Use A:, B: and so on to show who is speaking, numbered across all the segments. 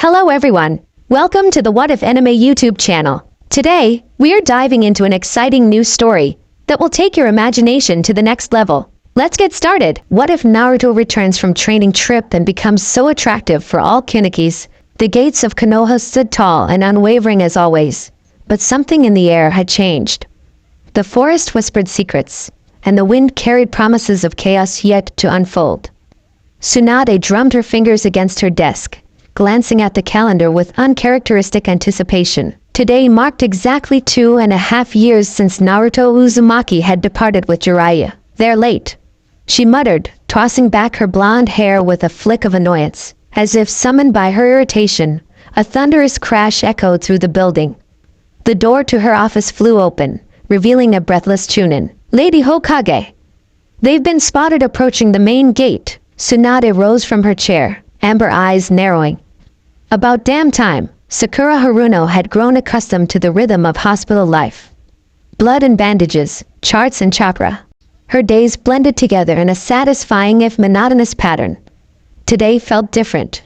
A: Hello everyone, welcome to the What If Anime YouTube channel. Today, we are diving into an exciting new story that will take your imagination to the next level. Let's get started. What if Naruto returns from training trip and becomes so attractive for all Kunochies? The gates of Konoha stood tall and unwavering as always, but something in the air had changed. The forest whispered secrets, and the wind carried promises of chaos yet to unfold. Tsunade drummed her fingers against her desk, glancing at the calendar with uncharacteristic anticipation. Today marked exactly 2.5 years since Naruto Uzumaki had departed with Jiraiya. "They're late," she muttered, tossing back her blonde hair with a flick of annoyance. As if summoned by her irritation, a thunderous crash echoed through the building. The door to her office flew open, revealing a breathless Chunin. "Lady Hokage!" "They've been spotted approaching the main gate." Tsunade rose from her chair, amber eyes narrowing. About damn time. Sakura Haruno had grown accustomed to the rhythm of hospital life. Blood and bandages, charts and chakra. Her days blended together in a satisfying if monotonous pattern. Today felt different.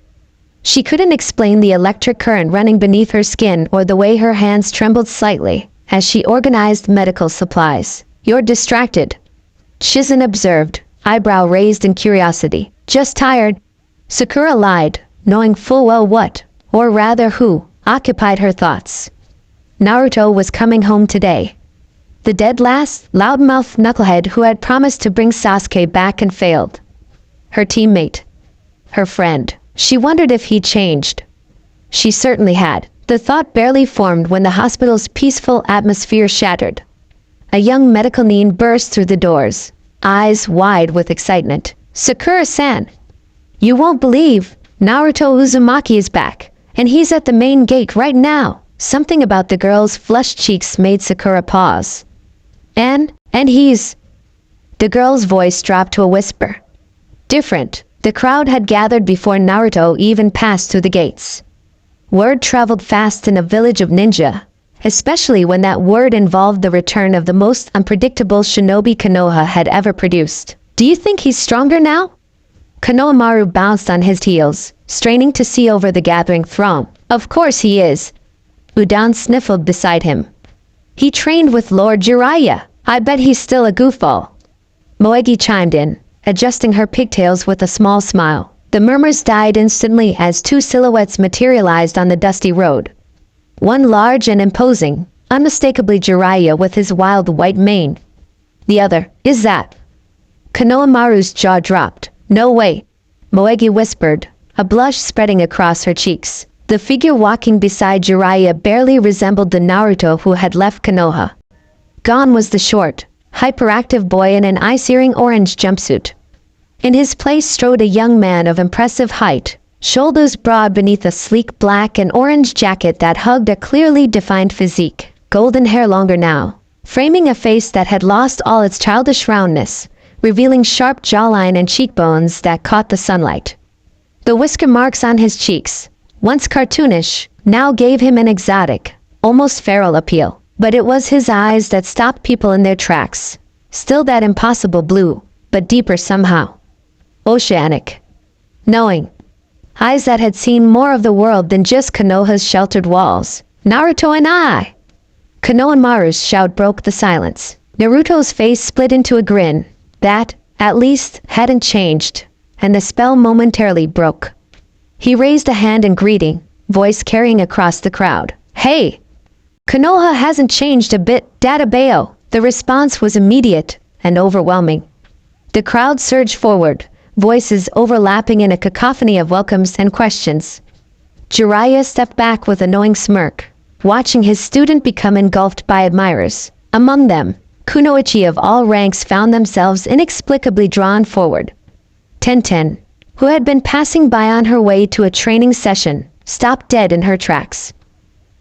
A: She couldn't explain the electric current running beneath her skin or the way her hands trembled slightly as she organized medical supplies. "You're distracted," Shizen observed, eyebrow raised in curiosity. "Just tired." Sakura lied, knowing full well what, or rather who, occupied her thoughts. Naruto was coming home today. The dead last, loudmouth knucklehead who had promised to bring Sasuke back and failed. Her teammate. Her friend. She wondered if he'd changed. She certainly had. The thought barely formed when the hospital's peaceful atmosphere shattered. A young medical nin burst through the doors, eyes wide with excitement. "Sakura-san! You won't believe, Naruto Uzumaki is back, and he's at the main gate right now." Something about the girl's flushed cheeks made Sakura pause. And he's... The girl's voice dropped to a whisper. "Different." The crowd had gathered before Naruto even passed through the gates. Word traveled fast in a village of ninja, especially when that word involved the return of the most unpredictable shinobi Konoha had ever produced. "Do you think he's stronger now?" Konohamaru bounced on his heels, straining to see over the gathering throng. "Of course he is." Udan sniffled beside him. "He trained with Lord Jiraiya. I bet he's still a goofball." Moegi chimed in, adjusting her pigtails with a small smile. The murmurs died instantly as two silhouettes materialized on the dusty road. One large and imposing, unmistakably Jiraiya with his wild white mane. The other, "Is that?" Konohamaru's jaw dropped. "No way," Moegi whispered, a blush spreading across her cheeks. The figure walking beside Jiraiya barely resembled the Naruto who had left Konoha. Gone was the short, hyperactive boy in an eye-searing orange jumpsuit. In his place strode a young man of impressive height, shoulders broad beneath a sleek black and orange jacket that hugged a clearly defined physique, golden hair longer now, framing a face that had lost all its childish roundness, revealing sharp jawline and cheekbones that caught the sunlight. The whisker marks on his cheeks, once cartoonish, now gave him an exotic, almost feral appeal. But it was his eyes that stopped people in their tracks. Still that impossible blue, but deeper somehow. Oceanic. Knowing. Eyes that had seen more of the world than just Konoha's sheltered walls. "Naruto and I!" Konohamaru's shout broke the silence. Naruto's face split into a grin that, at least, hadn't changed, and the spell momentarily broke. He raised a hand in greeting, voice carrying across the crowd. "Hey! Konoha hasn't changed a bit, Databeo." The response was immediate and overwhelming. The crowd surged forward, voices overlapping in a cacophony of welcomes and questions. Jiraiya stepped back with a knowing smirk, watching his student become engulfed by admirers. Among them, Kunoichi of all ranks found themselves inexplicably drawn forward. Tenten, who had been passing by on her way to a training session, stopped dead in her tracks.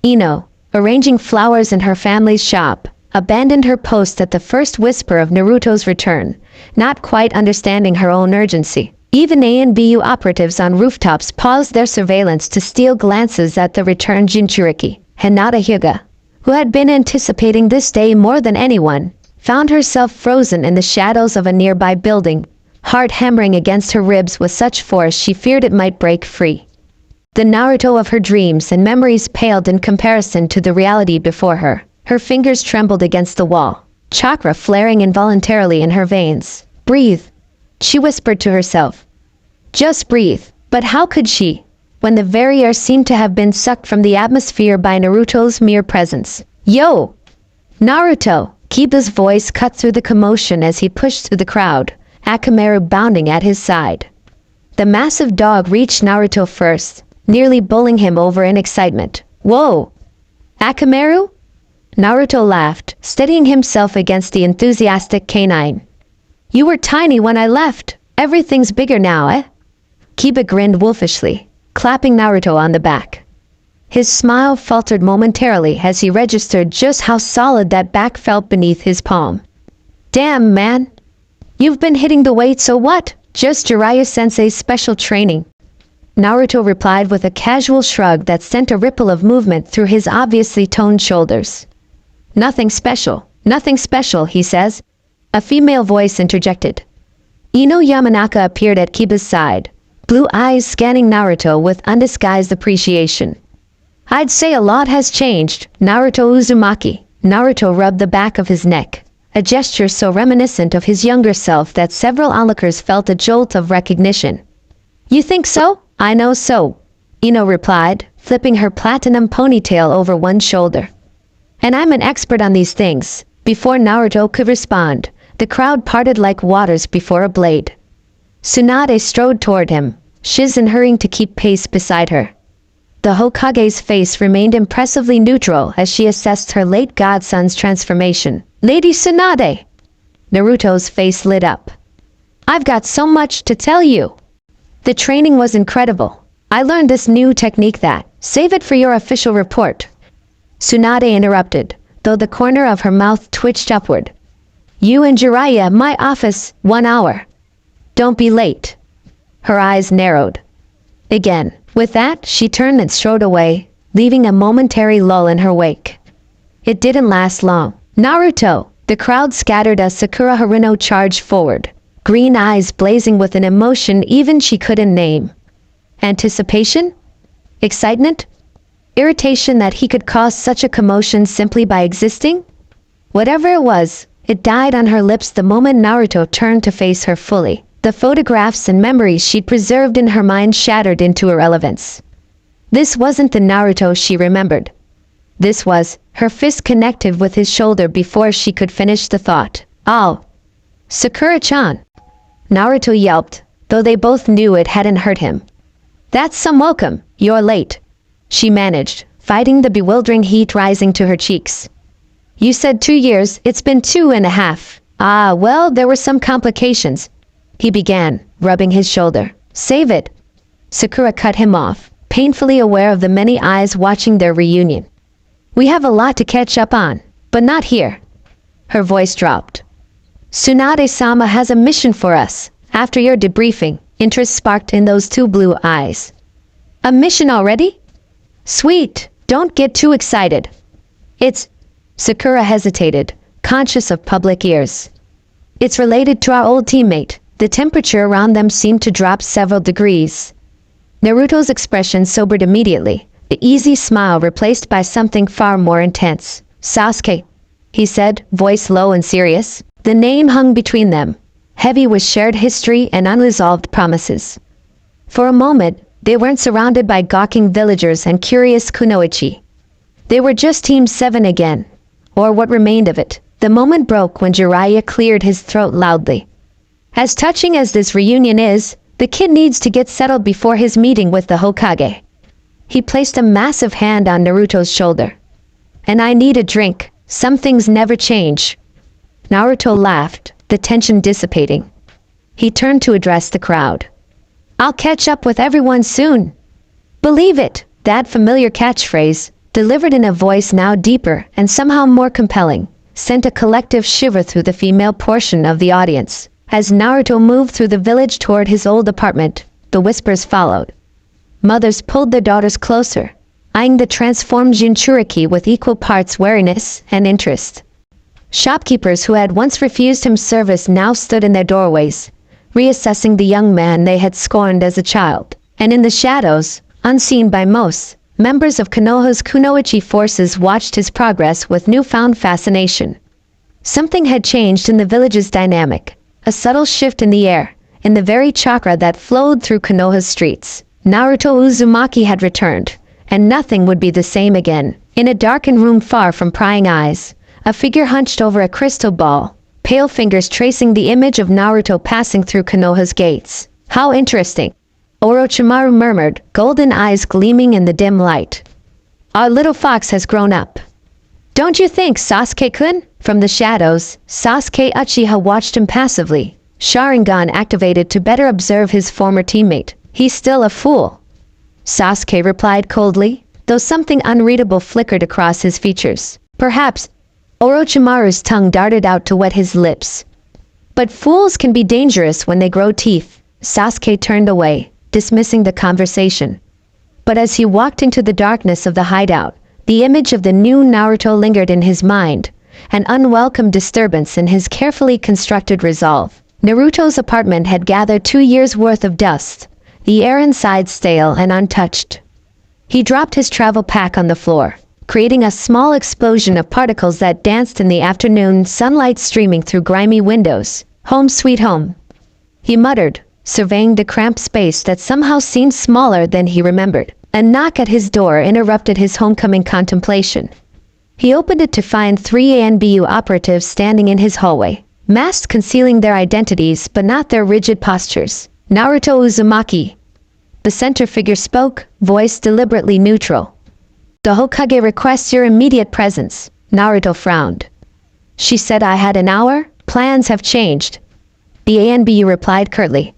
A: Ino, arranging flowers in her family's shop, abandoned her post at the first whisper of Naruto's return, not quite understanding her own urgency. Even A and BU operatives on rooftops paused their surveillance to steal glances at the returned Jinchuriki. Hinata Hyuga, who had been anticipating this day more than anyone, found herself frozen in the shadows of a nearby building, heart hammering against her ribs with such force she feared it might break free. The Naruto of her dreams and memories paled in comparison to the reality before her. Her fingers trembled against the wall, chakra flaring involuntarily in her veins. Breathe, she whispered to herself. Just breathe. But how could she, when the very air seemed to have been sucked from the atmosphere by Naruto's mere presence? Yo! Naruto! Kiba's voice cut through the commotion as he pushed through the crowd, Akamaru bounding at his side. The massive dog reached Naruto first, nearly bowling him over in excitement. Whoa! Akamaru? Naruto laughed, steadying himself against the enthusiastic canine. You were tiny when I left. Everything's bigger now, eh? Kiba grinned wolfishly, clapping Naruto on the back. His smile faltered momentarily as he registered just how solid that back felt beneath his palm. Damn, man! You've been hitting the weight, so what? Just Jiraiya-sensei's special training. Naruto replied with a casual shrug that sent a ripple of movement through his obviously toned shoulders. Nothing special, he says. A female voice interjected. Ino Yamanaka appeared at Kiba's side, blue eyes scanning Naruto with undisguised appreciation. I'd say a lot has changed, Naruto Uzumaki. Naruto rubbed the back of his neck, a gesture so reminiscent of his younger self that several onlookers felt a jolt of recognition. You think so? I know so, Ino replied, flipping her platinum ponytail over one shoulder. And I'm an expert on these things. Before Naruto could respond, the crowd parted like waters before a blade. Tsunade strode toward him, Shizen hurrying to keep pace beside her. The Hokage's face remained impressively neutral as she assessed her late godson's transformation. Lady Tsunade! Naruto's face lit up. I've got so much to tell you. The training was incredible. I learned this new technique that, save it for your official report. Tsunade interrupted, though the corner of her mouth twitched upward. You and Jiraiya, my office, 1 hour. Don't be late. Her eyes narrowed. Again. With that, she turned and strode away, leaving a momentary lull in her wake. It didn't last long. Naruto! The crowd scattered as Sakura Haruno charged forward, green eyes blazing with an emotion even she couldn't name. Anticipation? Excitement? Irritation that he could cause such a commotion simply by existing? Whatever it was, it died on her lips the moment Naruto turned to face her fully. The photographs and memories she'd preserved in her mind shattered into irrelevance. This wasn't the Naruto she remembered. This was, her fist connected with his shoulder before she could finish the thought. Oh! Sakura-chan! Naruto yelped, though they both knew it hadn't hurt him. That's some welcome, you're late. She managed, fighting the bewildering heat rising to her cheeks. You said 2 years, it's been 2.5. Ah, well, there were some complications. He began, rubbing his shoulder. Save it. Sakura cut him off, painfully aware of the many eyes watching their reunion. We have a lot to catch up on, but not here. Her voice dropped. Tsunade-sama has a mission for us. After your debriefing, interest sparked in those two blue eyes. A mission already? Sweet, don't get too excited. It's... Sakura hesitated, conscious of public ears. It's related to our old teammate. The temperature around them seemed to drop several degrees. Naruto's expression sobered immediately, the easy smile replaced by something far more intense. Sasuke, he said, voice low and serious. The name hung between them, heavy with shared history and unresolved promises. For a moment, they weren't surrounded by gawking villagers and curious Kunoichi. They were just Team 7 again, or what remained of it. The moment broke when Jiraiya cleared his throat loudly. As touching as this reunion is, the kid needs to get settled before his meeting with the Hokage. He placed a massive hand on Naruto's shoulder. And I need a drink. Some things never change. Naruto laughed, the tension dissipating. He turned to address the crowd. I'll catch up with everyone soon. Believe it, that familiar catchphrase, delivered in a voice now deeper and somehow more compelling, sent a collective shiver through the female portion of the audience. As Naruto moved through the village toward his old apartment, the whispers followed. Mothers pulled their daughters closer, eyeing the transformed Jinchuriki with equal parts wariness and interest. Shopkeepers who had once refused him service now stood in their doorways, reassessing the young man they had scorned as a child. And in the shadows, Unseen by most, members of Konoha's Kunoichi forces watched his progress with newfound fascination. Something had changed in the village's dynamic, a subtle shift in the air, in the very chakra that flowed through Konoha's streets. Naruto Uzumaki had returned, and nothing would be the same again. In a darkened room far from prying eyes, a figure hunched over a crystal ball, pale fingers tracing the image of Naruto passing through Konoha's gates. How interesting, Orochimaru murmured, golden eyes gleaming in the dim light. Our little fox has grown up. Don't you think, Sasuke-kun? From the shadows, Sasuke Uchiha watched him passively, Sharingan activated to better observe his former teammate. He's still a fool, Sasuke replied coldly, though something unreadable flickered across his features. Perhaps Orochimaru's tongue darted out to wet his lips. But fools can be dangerous when they grow teeth. Sasuke turned away, dismissing the conversation. But as he walked into the darkness of the hideout, the image of the new Naruto lingered in his mind, an unwelcome disturbance in his carefully constructed resolve. Naruto's apartment had gathered 2 years' worth of dust, the air inside stale and untouched. He dropped his travel pack on the floor, creating a small explosion of particles that danced in the afternoon sunlight streaming through grimy windows. Home sweet home, he muttered, surveying the cramped space that somehow seemed smaller than he remembered. A knock at his door interrupted his homecoming contemplation. He opened it to find 3 ANBU operatives standing in his hallway, masks concealing their identities but not their rigid postures. Naruto Uzumaki, the center figure spoke, voice deliberately neutral. The Hokage requests your immediate presence. Naruto frowned. She said I had an hour? Plans have changed. The ANBU replied curtly.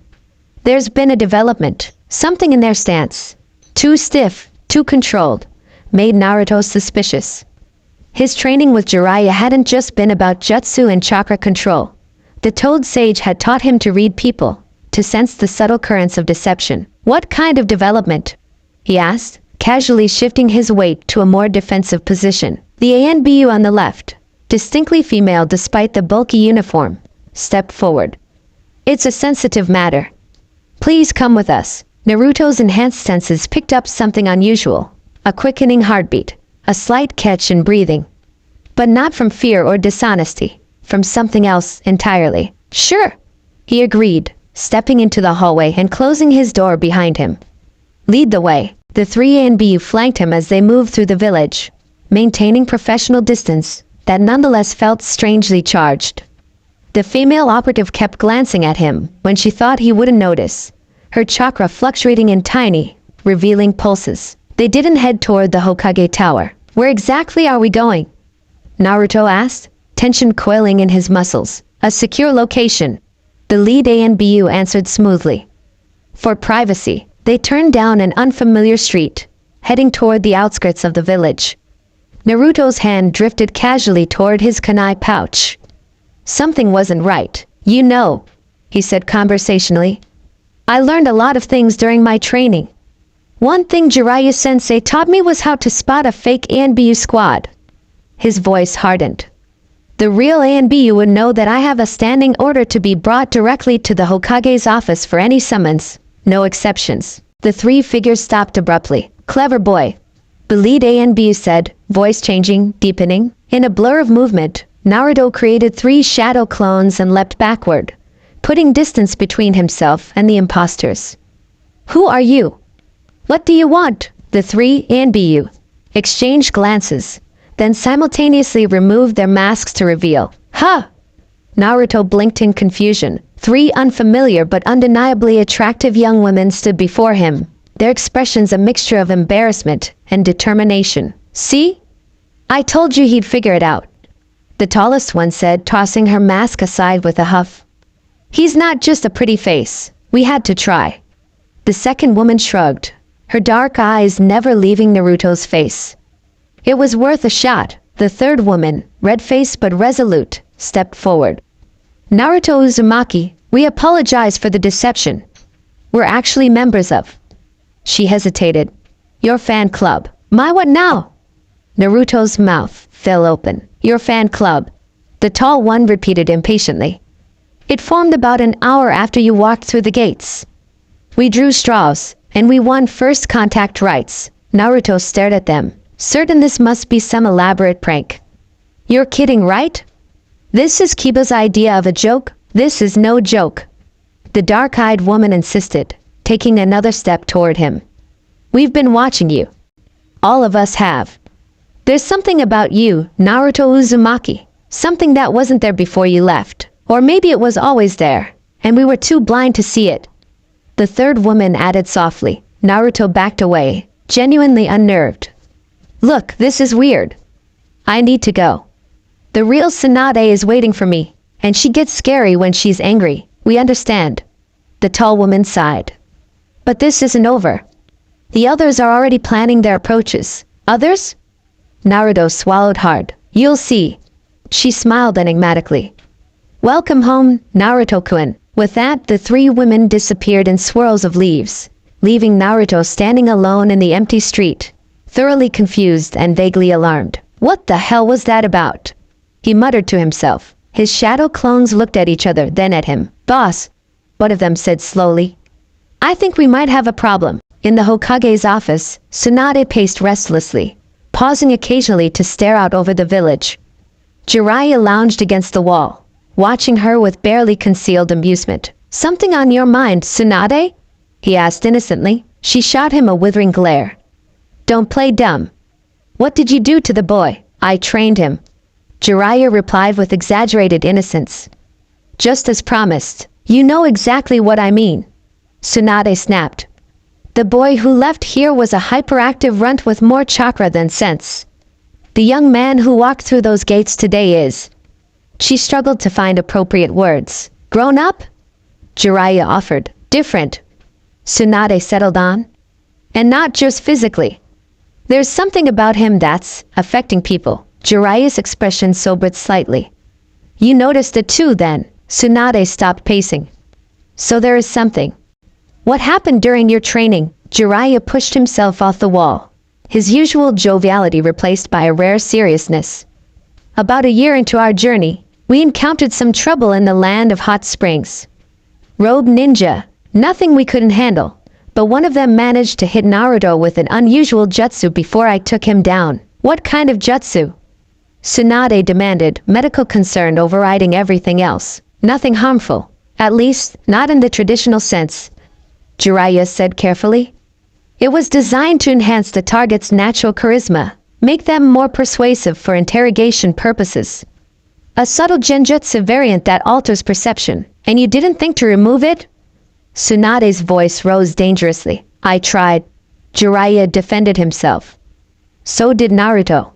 A: There's been a development. Something in their stance, too stiff, too controlled, made Naruto suspicious. His training with Jiraiya hadn't just been about jutsu and chakra control. The Toad Sage had taught him to read people, to sense the subtle currents of deception. What kind of development? He asked, casually shifting his weight to a more defensive position. The ANBU on the left, distinctly female despite the bulky uniform, stepped forward. It's a sensitive matter. Please come with us. Naruto's enhanced senses picked up something unusual, a quickening heartbeat, a slight catch in breathing. But not from fear or dishonesty, from something else entirely. Sure, he agreed, stepping into the hallway and closing his door behind him. Lead the way. The 3 ANBU flanked him as they moved through the village, maintaining professional distance that nonetheless felt strangely charged. The female operative kept glancing at him when she thought he wouldn't notice, her chakra fluctuating in tiny, revealing pulses. They didn't head toward the Hokage Tower. Where exactly are we going? Naruto asked, tension coiling in his muscles. A secure location. The lead ANBU answered smoothly. For privacy, they turned down an unfamiliar street, heading toward the outskirts of the village. Naruto's hand drifted casually toward his kunai pouch. Something wasn't right. You know, he said conversationally. I learned a lot of things during my training. One thing Jiraiya-sensei taught me was how to spot a fake ANBU squad. His voice hardened. The real ANBU would know that I have a standing order to be brought directly to the Hokage's office for any summons. No exceptions. The 3 figures stopped abruptly. Clever boy, the lead ANBU said, voice changing, deepening. In a blur of movement, Naruto created 3 shadow clones and leapt backward, putting distance between himself and the imposters. Who are you? What do you want? The 3 ANBU exchanged glances, then simultaneously removed their masks to reveal. Huh! Naruto blinked in confusion. 3 unfamiliar but undeniably attractive young women stood before him, their expressions a mixture of embarrassment and determination. See? I told you he'd figure it out, the tallest one said, tossing her mask aside with a huff. He's not just a pretty face. We had to try. The second woman shrugged, her dark eyes never leaving Naruto's face. It was worth a shot. The third woman, red-faced but resolute, stepped forward. Naruto Uzumaki, we apologize for the deception. We're actually members of... She hesitated. Your fan club. My what now? Naruto's mouth fell open. Your fan club. The tall one repeated impatiently. It formed about an hour after you walked through the gates. We drew straws, And we won first contact rights. Naruto stared at them, certain this must be some elaborate prank. You're kidding, right? This is Kiba's idea of a joke? This is no joke. The dark-eyed woman insisted, taking another step toward him. We've been watching you. All of us have. There's something about you, Naruto Uzumaki. Something that wasn't there before you left. Or maybe it was always there, and we were too blind to see it. The third woman added softly. Naruto backed away, genuinely unnerved. Look, this is weird. I need to go. The real Tsunade is waiting for me, and she gets scary when she's angry. We understand. The tall woman sighed. But this isn't over. The others are already planning their approaches. Others? Naruto swallowed hard. You'll see. She smiled enigmatically. Welcome home, Naruto-kun. With that, the three women disappeared in swirls of leaves, leaving Naruto standing alone in the empty street, thoroughly confused and vaguely alarmed. What the hell was that about? He muttered to himself. His shadow clones looked at each other, then at him. Boss, one of them said slowly. I think we might have a problem. In the Hokage's office, Tsunade paced restlessly, pausing occasionally to stare out over the village. Jiraiya lounged against the wall, watching her with barely concealed amusement. Something on your mind, Tsunade? He asked innocently. She shot him a withering glare. Don't play dumb. What did you do to the boy? I trained him. Jiraiya replied with exaggerated innocence. Just as promised. You know exactly what I mean. Tsunade snapped. The boy who left here was a hyperactive runt with more chakra than sense. The young man who walked through those gates today is... She struggled to find appropriate words. Grown up? Jiraiya offered. Different. Tsunade settled on. And not just physically. There's something about him that's affecting people. Jiraiya's expression sobered slightly. You noticed it too then. Tsunade stopped pacing. So there is something. What happened during your training? Jiraiya pushed himself off the wall, his usual joviality replaced by a rare seriousness. About a year into our journey, we encountered some trouble in the land of hot springs. Rogue ninja, nothing we couldn't handle, but one of them managed to hit Naruto with an unusual jutsu before I took him down. What kind of jutsu? Tsunade demanded, medical concern overriding everything else. Nothing harmful, at least not in the traditional sense, Jiraiya said carefully. It was designed to enhance the target's natural charisma, make them more persuasive for interrogation purposes. A subtle genjutsu variant that alters perception, and you didn't think to remove it? Tsunade's voice rose dangerously. I tried. Jiraiya defended himself. So did Naruto.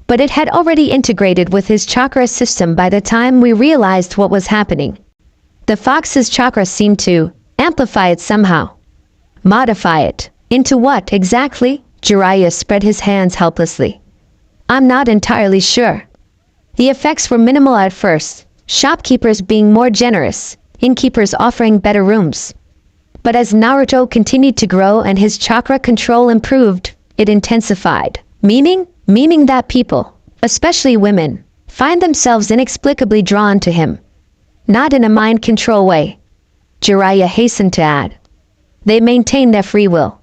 A: But it had already integrated with his chakra system by the time we realized what was happening. The fox's chakra seemed to amplify it somehow. Modify it. Into what, exactly? Jiraiya spread his hands helplessly. I'm not entirely sure. The effects were minimal at first, shopkeepers being more generous, innkeepers offering better rooms. But as Naruto continued to grow and his chakra control improved, it intensified. Meaning that people, especially women, find themselves inexplicably drawn to him. Not in a mind control way. Jiraiya hastened to add. They maintain their free will.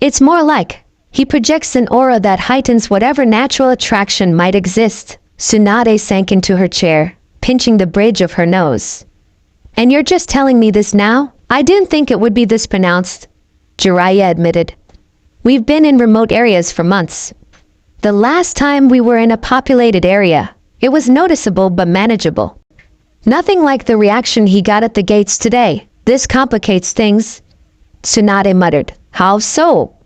A: It's more like, he projects an aura that heightens whatever natural attraction might exist. Tsunade sank into her chair, pinching the bridge of her nose. And you're just telling me this now? I didn't think it would be this pronounced, Jiraiya admitted. We've been in remote areas for months. The last time we were in a populated area, it was noticeable but manageable. Nothing like the reaction he got at the gates today. This complicates things, Tsunade muttered. How so?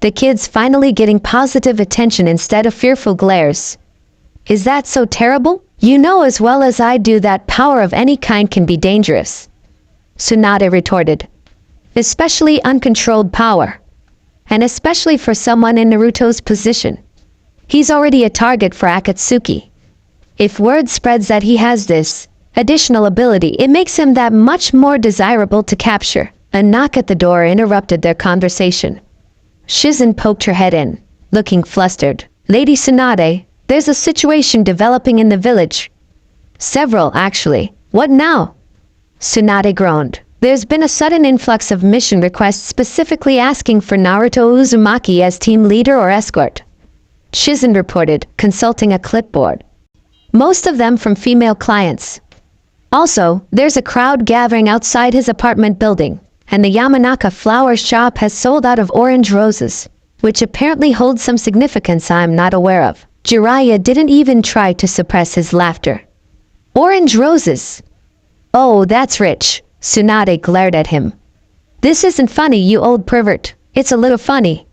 A: The kid's finally getting positive attention instead of fearful glares. Is that so terrible? You know as well as I do that power of any kind can be dangerous, Tsunade retorted. Especially uncontrolled power. And especially for someone in Naruto's position. He's already a target for Akatsuki. If word spreads that he has this additional ability, it makes him that much more desirable to capture. A knock at the door interrupted their conversation. Shizen poked her head in, looking flustered. Lady Tsunade, there's a situation developing in the village. Several, actually. What now? Tsunade groaned. There's been a sudden influx of mission requests specifically asking for Naruto Uzumaki as team leader or escort. Shizen reported, consulting a clipboard. Most of them from female clients. Also, there's a crowd gathering outside his apartment building, and the Yamanaka flower shop has sold out of orange roses, which apparently holds some significance I'm not aware of. Jiraiya didn't even try to suppress his laughter. Orange roses! Oh, that's rich. Tsunade glared at him. This isn't funny, you old pervert. It's a little funny,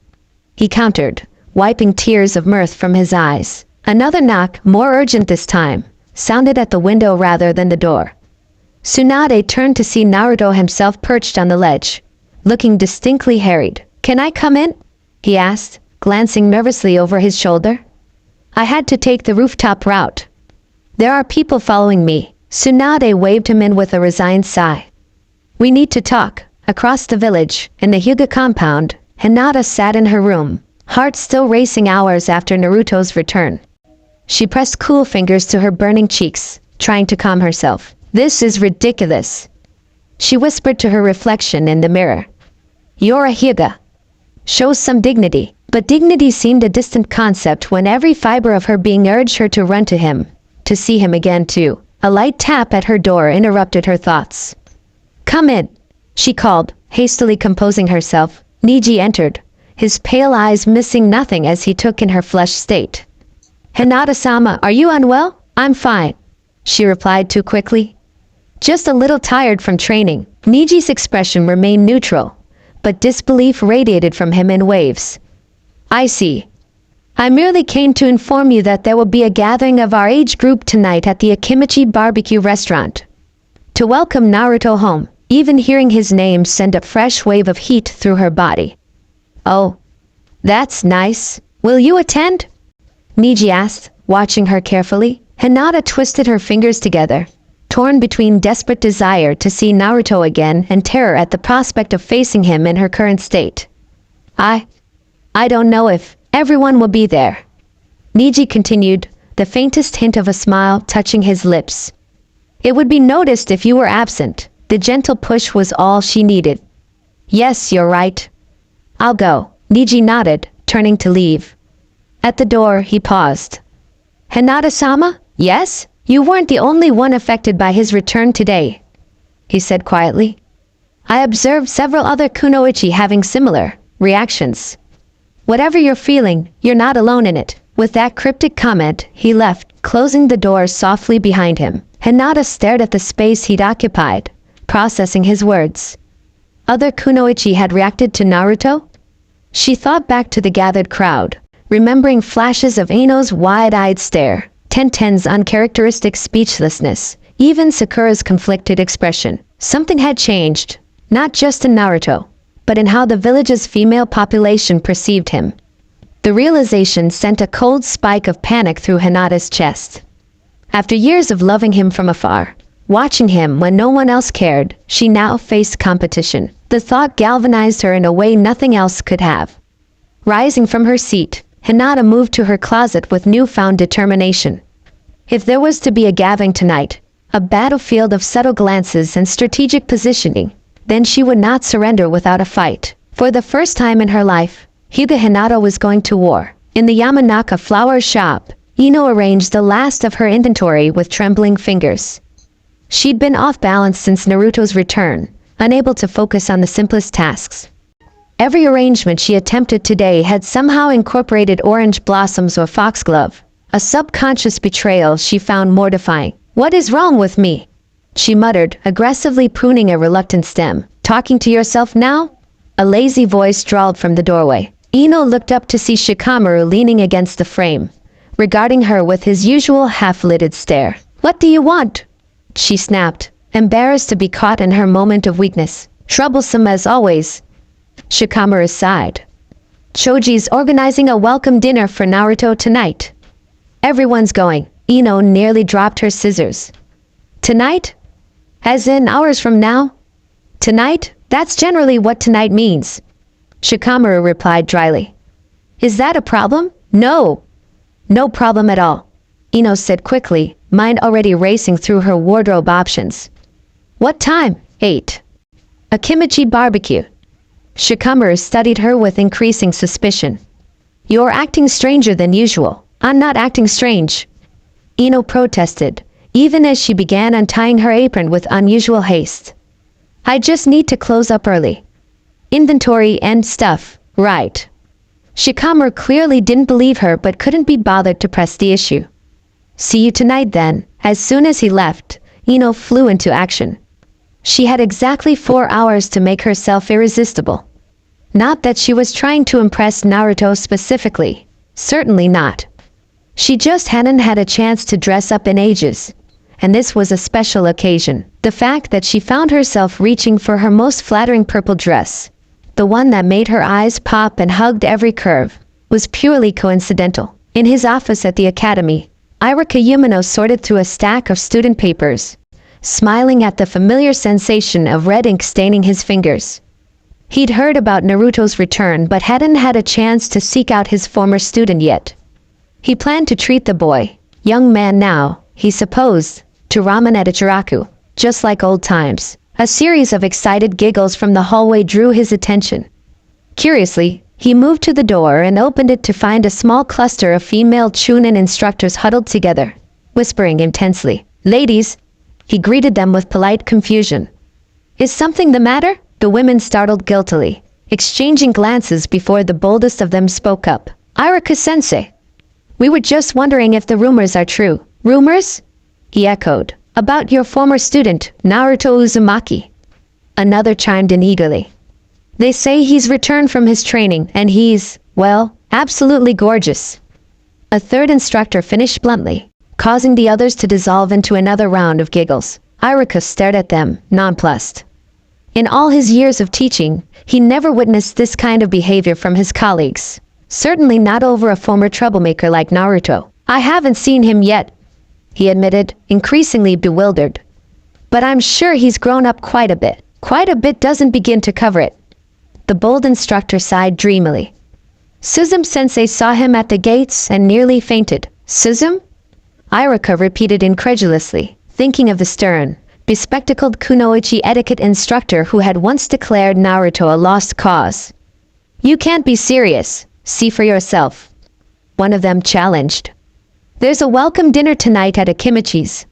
A: he countered, wiping tears of mirth from his eyes. Another knock, more urgent this time, sounded at the window rather than the door. Tsunade turned to see Naruto himself perched on the ledge, looking distinctly harried. "Can I come in?" he asked, glancing nervously over his shoulder. "I had to take the rooftop route. There are people following me." Tsunade waved him in with a resigned sigh. "We need to talk." Across the village, in the Hyuga compound, Hinata sat in her room, heart still racing hours after Naruto's return. She pressed cool fingers to her burning cheeks, trying to calm herself. "This is ridiculous," she whispered to her reflection in the mirror. "You're a Hyuga. Shows some dignity." But dignity seemed a distant concept when every fiber of her being urged her to run to him, to see him again too. A light tap at her door interrupted her thoughts. "Come in," she called, hastily composing herself. Niji entered, his pale eyes missing nothing as he took in her flushed state. "Hinata-sama, are you unwell?" "I'm fine," she replied too quickly. "Just a little tired from training." Niji's expression remained neutral, but disbelief radiated from him in waves. "I see. I merely came to inform you that there will be a gathering of our age group tonight at the Akimichi barbecue restaurant. To welcome Naruto home." Even hearing his name sent a fresh wave of heat through her body. "Oh, that's nice. Will you attend?" Niji asked, watching her carefully. Hinata twisted her fingers together, torn between desperate desire to see Naruto again and terror at the prospect of facing him in her current state. I don't know if everyone will be there," Niji continued, the faintest hint of a smile touching his lips. "It would be noticed if you were absent." The gentle push was all she needed. "Yes, you're right. I'll go." Niji nodded, turning to leave. At the door, he paused. "Hinata-sama? Yes? You weren't the only one affected by his return today," he said quietly. "I observed several other kunoichi having similar reactions. Whatever you're feeling, you're not alone in it." With that cryptic comment, he left, closing the door softly behind him. Hinata stared at the space he'd occupied, processing his words. Other kunoichi had reacted to Naruto? She thought back to the gathered crowd, remembering flashes of Ino's wide-eyed stare, Tenten's uncharacteristic speechlessness, even Sakura's conflicted expression. Something had changed, not just in Naruto, but in how the village's female population perceived him. The realization sent a cold spike of panic through Hinata's chest. After years of loving him from afar, watching him when no one else cared, she now faced competition. The thought galvanized her in a way nothing else could have. Rising from her seat, Hinata moved to her closet with newfound determination. If there was to be a gathering tonight, a battlefield of subtle glances and strategic positioning, then she would not surrender without a fight. For the first time in her life, Hyuga Hinata was going to war. In the Yamanaka flower shop, Ino arranged the last of her inventory with trembling fingers. She'd been off balance since Naruto's return, unable to focus on the simplest tasks. Every arrangement she attempted today had somehow incorporated orange blossoms or foxglove, a subconscious betrayal she found mortifying. "What is wrong with me?" she muttered, aggressively pruning a reluctant stem. "Talking to yourself now?" A lazy voice drawled from the doorway. Ino looked up to see Shikamaru leaning against the frame, regarding her with his usual half-lidded stare. "What do you want?" she snapped, embarrassed to be caught in her moment of weakness. "Troublesome as always," Shikamaru sighed. "Choji's organizing a welcome dinner for Naruto tonight. Everyone's going." Ino nearly dropped her scissors. "Tonight? As in hours from now?" "Tonight? That's generally what tonight means," Shikamaru replied dryly. "Is that a problem?" "No. No problem at all," Ino said quickly, mind already racing through her wardrobe options. "What time?" 8. A kimchi barbecue. Shikamaru studied her with increasing suspicion. You're acting stranger than usual. I'm not acting strange. Ino protested, even as she began untying her apron with unusual haste. I just need to close up early. Inventory and stuff, right. Shikamaru clearly didn't believe her but couldn't be bothered to press the issue. See you tonight then. As soon as he left, Ino flew into action. She had exactly 4 hours to make herself irresistible. Not that she was trying to impress Naruto specifically. Certainly not. She just hadn't had a chance to dress up in ages. And this was a special occasion. The fact that she found herself reaching for her most flattering purple dress, the one that made her eyes pop and hugged every curve, was purely coincidental. In his office at the academy, Irika Yumino sorted through a stack of student papers, smiling at the familiar sensation of red ink staining his fingers. He'd heard about Naruto's return but hadn't had a chance to seek out his former student yet. He planned to treat the boy, young man now, he supposed, to ramen at Ichiraku, just like old times. A series of excited giggles from the hallway drew his attention. Curiously, he moved to the door and opened it to find a small cluster of female Chunin instructors huddled together, whispering intensely. Ladies, he greeted them with polite confusion. Is something the matter? The women startled guiltily, exchanging glances before the boldest of them spoke up. Irika-sensei. We were just wondering if the rumors are true. Rumors? He echoed. About your former student, Naruto Uzumaki. Another chimed in eagerly. They say he's returned from his training and he's, well, absolutely gorgeous. A third instructor finished bluntly, causing the others to dissolve into another round of giggles. Irika stared at them, nonplussed. In all his years of teaching, he never witnessed this kind of behavior from his colleagues. Certainly not over a former troublemaker like Naruto. I haven't seen him yet, he admitted, increasingly bewildered. But I'm sure he's grown up quite a bit. Quite a bit doesn't begin to cover it. The bold instructor sighed dreamily. Suzume-sensei saw him at the gates and nearly fainted. Suzume? Irika repeated incredulously, thinking of the stern, bespectacled Kunoichi etiquette instructor who had once declared Naruto a lost cause. You can't be serious. See for yourself. One of them challenged. There's a welcome dinner tonight at a Kunochies.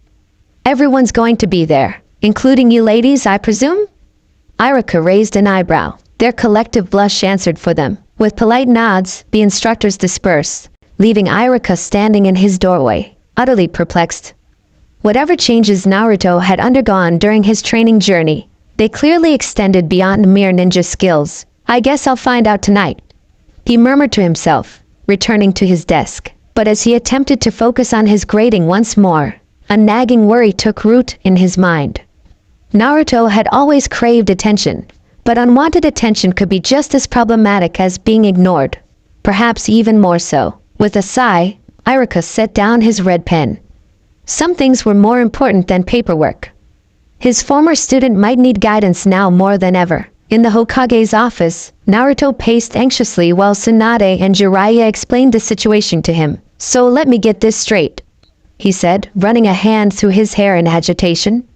A: Everyone's going to be there, including you ladies, I presume? Irika raised an eyebrow. Their collective blush answered for them. With polite nods, the instructors dispersed, leaving Irika standing in his doorway, utterly perplexed. Whatever changes Naruto had undergone during his training journey, they clearly extended beyond mere ninja skills. I guess I'll find out tonight, he murmured to himself, returning to his desk. But as he attempted to focus on his grading once more, a nagging worry took root in his mind. Naruto had always craved attention, but unwanted attention could be just as problematic as being ignored, perhaps even more so. With a sigh, Irika set down his red pen. Some things were more important than paperwork. His former student might need guidance now more than ever. In the Hokage's office, Naruto paced anxiously while Tsunade and Jiraiya explained the situation to him. So let me get this straight, he said, running a hand through his hair in agitation.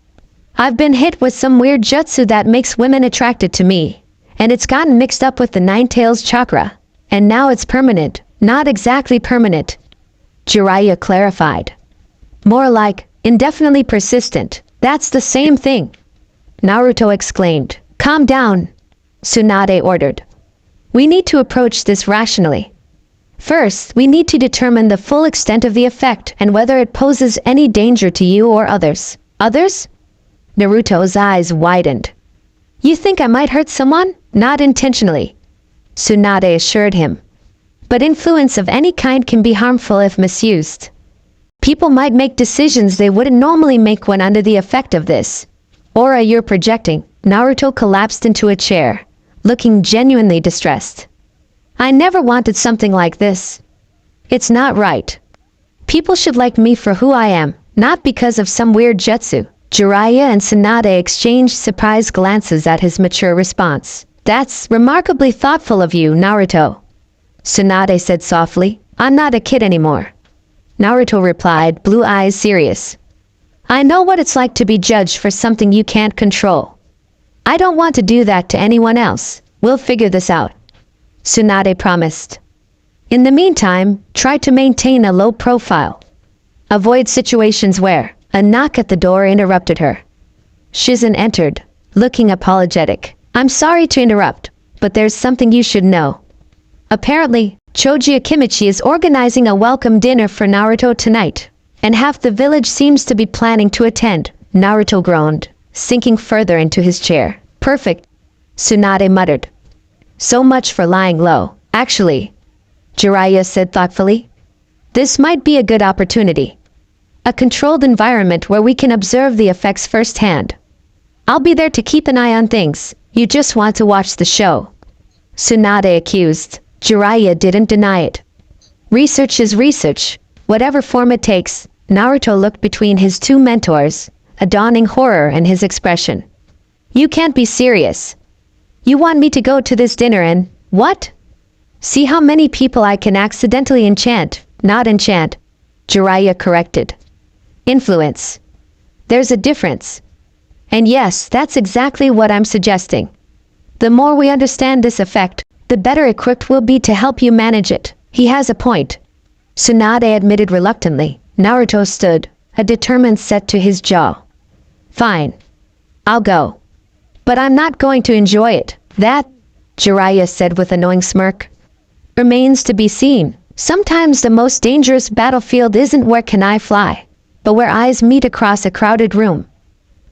A: I've been hit with some weird jutsu that makes women attracted to me, and it's gotten mixed up with the Nine-Tails chakra, and now it's permanent. Not exactly permanent, Jiraiya clarified. More like, indefinitely persistent. That's the same thing, Naruto exclaimed. Calm down, Tsunade ordered. We need to approach this rationally. First, we need to determine the full extent of the effect and whether it poses any danger to you or others. Others? Naruto's eyes widened. You think I might hurt someone? Not intentionally, Tsunade assured him. But influence of any kind can be harmful if misused. People might make decisions they wouldn't normally make when under the effect of this. Or you're projecting. Naruto collapsed into a chair, looking genuinely distressed. I never wanted something like this. It's not right. People should like me for who I am, not because of some weird jutsu. Jiraiya and Tsunade exchanged surprised glances at his mature response. That's remarkably thoughtful of you, Naruto, Tsunade said softly. I'm not a kid anymore. Naruto replied, blue eyes serious. I know what it's like to be judged for something you can't control. I don't want to do that to anyone else. We'll figure this out, Tsunade promised. In the meantime, try to maintain a low profile. Avoid situations where a knock at the door interrupted her. Shizen entered, looking apologetic. I'm sorry to interrupt, but there's something you should know. Apparently, Choji Akimichi is organizing a welcome dinner for Naruto tonight, and half the village seems to be planning to attend. Naruto groaned, sinking further into his chair. Perfect, Tsunade muttered. So much for lying low. Actually, Jiraiya said thoughtfully, this might be a good opportunity. A controlled environment where we can observe the effects firsthand. I'll be there to keep an eye on things. You just want to watch the show, Tsunade accused. Jiraiya didn't deny it. Research is research, whatever form it takes. Naruto looked between his two mentors, a dawning horror in his expression. You can't be serious. You want me to go to this dinner and, what? See how many people I can accidentally enchant, not enchant, Jiraiya corrected. Influence. There's a difference. And yes, that's exactly what I'm suggesting. The more we understand this effect, the better equipped we'll be to help you manage it. He has a point, Tsunade admitted reluctantly. Naruto stood, a determined set to his jaw. Fine. I'll go. But I'm not going to enjoy it. That, Jiraiya said with a knowing smirk, remains to be seen. Sometimes the most dangerous battlefield isn't where can I fly, but where eyes meet across a crowded room.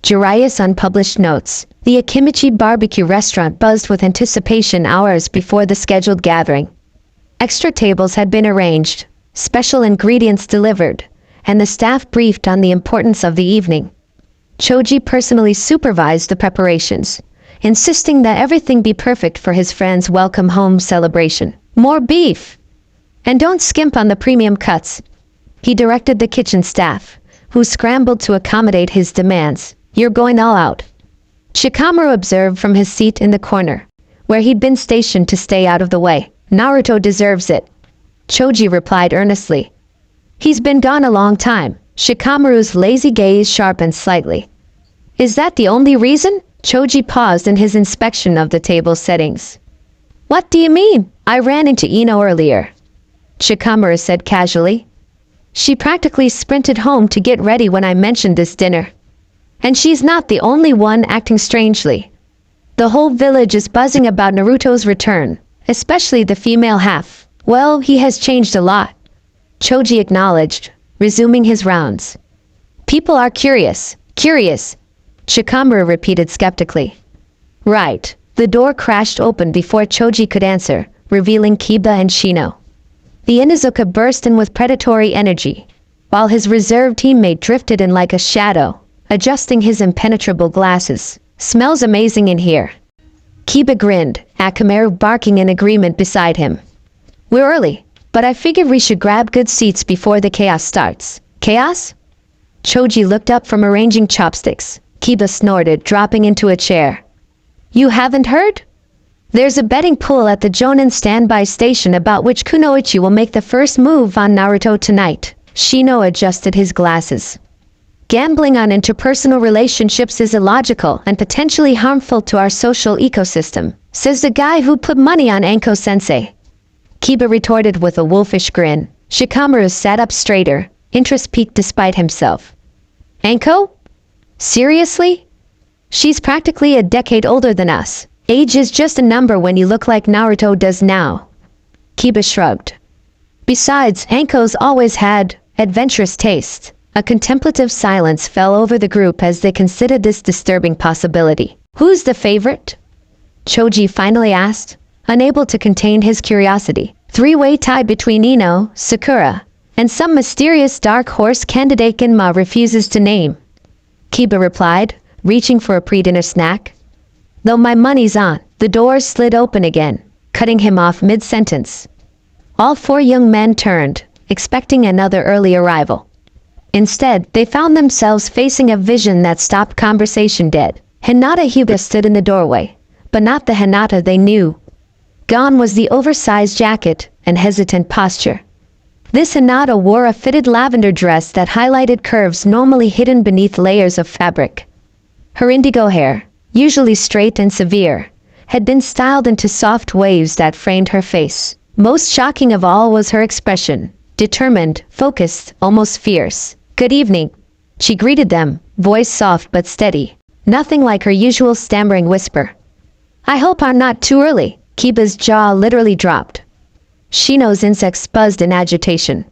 A: Jiraiya's unpublished notes. The Akimichi barbecue restaurant buzzed with anticipation hours before the scheduled gathering. Extra tables had been arranged, special ingredients delivered, and the staff briefed on the importance of the evening. Choji personally supervised the preparations, insisting that everything be perfect for his friend's welcome home celebration. More beef! And don't skimp on the premium cuts, he directed the kitchen staff, who scrambled to accommodate his demands. You're going all out, Shikamaru observed from his seat in the corner, where he'd been stationed to stay out of the way. Naruto deserves it, Choji replied earnestly. He's been gone a long time. Shikamaru's lazy gaze sharpened slightly. Is that the only reason? Choji paused in his inspection of the table settings. What do you mean? I ran into Ino earlier, Shikamaru said casually. She practically sprinted home to get ready when I mentioned this dinner. And she's not the only one acting strangely. The whole village is buzzing about Naruto's return, especially the female half. Well, he has changed a lot, Choji acknowledged, resuming his rounds. People are curious, Shikamaru repeated skeptically. Right. The door crashed open before Choji could answer, revealing Kiba and Shino. The Inuzuka burst in with predatory energy, while his reserve teammate drifted in like a shadow, adjusting his impenetrable glasses. Smells amazing in here. Kiba grinned, Akamaru barking in agreement beside him. We're early, but I figured we should grab good seats before the chaos starts. Chaos? Choji looked up from arranging chopsticks. Kiba snorted, dropping into a chair. You haven't heard? There's a betting pool at the Jonin standby station about which Kunoichi will make the first move on Naruto tonight. Shino adjusted his glasses. Gambling on interpersonal relationships is illogical and potentially harmful to our social ecosystem, says the guy who put money on Anko-sensei. Kiba retorted with a wolfish grin. Shikamaru sat up straighter, interest piqued despite himself. Anko? Seriously? She's practically a decade older than us. Age is just a number when you look like Naruto does now. Kiba shrugged. Besides, Anko's always had adventurous taste. A contemplative silence fell over the group as they considered this disturbing possibility. Who's the favorite? Choji finally asked, unable to contain his curiosity. Three-way tie between Ino, Sakura, and some mysterious dark horse candidate Genma refuses to name. Kiba replied, reaching for a pre-dinner snack. Though my money's on. The door slid open again, cutting him off mid-sentence. All four young men turned, expecting another early arrival. Instead, they found themselves facing a vision that stopped conversation dead. Hinata Hyuga stood in the doorway, but not the Hinata they knew. Gone was the oversized jacket and hesitant posture. This Hinata wore a fitted lavender dress that highlighted curves normally hidden beneath layers of fabric. Her indigo hair, usually straight and severe, had been styled into soft waves that framed her face. Most shocking of all was her expression, determined, focused, almost fierce. "Good evening," she greeted them, voice soft but steady, nothing like her usual stammering whisper. "I hope I'm not too early." Kiba's jaw literally dropped. Shino's insects buzzed in agitation.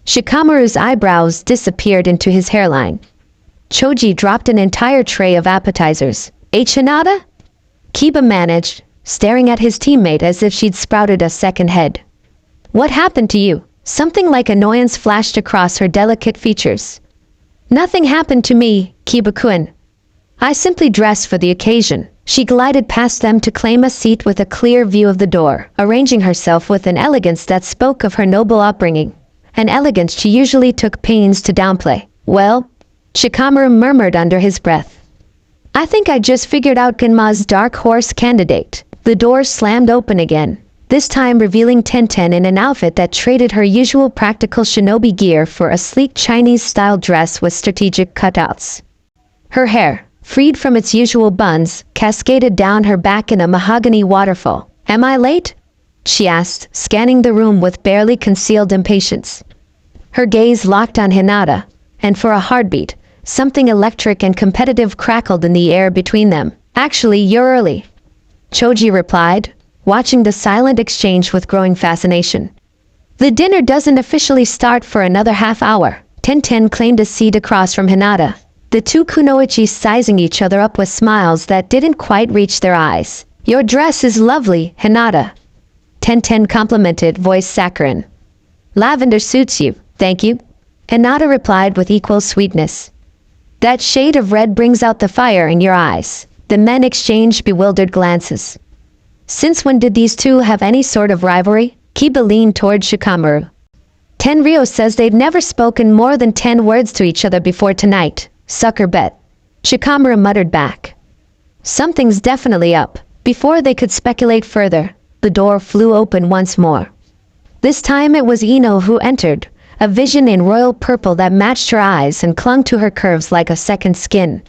A: Shikamaru's eyebrows disappeared into his hairline. Choji dropped an entire tray of appetizers. Hinata? Kiba managed, staring at his teammate as if she'd sprouted a second head. "What happened to you?" Something like annoyance flashed across her delicate features. "Nothing happened to me, Kiba-kun. I simply dressed for the occasion." She glided past them to claim a seat with a clear view of the door, arranging herself with an elegance that spoke of her noble upbringing, an elegance she usually took pains to downplay. "Well," Shikamaru murmured under his breath, "I think I just figured out Genma's dark horse candidate." The door slammed open again, this time revealing Tenten in an outfit that traded her usual practical shinobi gear for a sleek Chinese-style dress with strategic cutouts. Her hair, freed from its usual buns, cascaded down her back in a mahogany waterfall. "Am I late?" she asked, scanning the room with barely concealed impatience. Her gaze locked on Hinata, and for a heartbeat, something electric and competitive crackled in the air between them. "Actually, you're early," Choji replied, watching the silent exchange with growing fascination. "The dinner doesn't officially start for another half hour." Tenten claimed a seat across from Hinata, the two Kunoichis sizing each other up with smiles that didn't quite reach their eyes. "Your dress is lovely, Hinata," Tenten complimented, voice saccharine. "Lavender suits you, thank you," Hinata replied with equal sweetness. "That shade of red brings out the fire in your eyes." The men exchanged bewildered glances. Since when did these two have any sort of rivalry? Kiba leaned toward Shikamaru. "Tenryo says they've never spoken more than 10 words to each other before tonight. Sucker bet," Shikamaru muttered back. "Something's definitely up." Before they could speculate further, the door flew open once more. This time it was Ino who entered, a vision in royal purple that matched her eyes and clung to her curves like a second skin.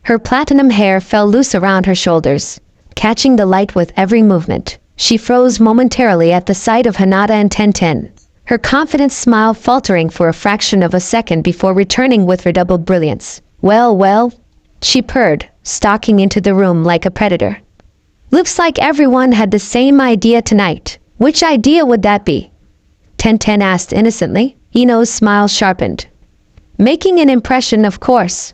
A: Her platinum hair fell loose around her shoulders, catching the light with every movement. She froze momentarily at the sight of Hinata and Tenten, her confident smile faltering for a fraction of a second before returning with redoubled brilliance. Well, well," she purred, stalking into the room like a predator. "Looks like everyone had the same idea tonight. Which idea would that be?" Tenten asked innocently. Ino's smile sharpened. "Making an impression, of course.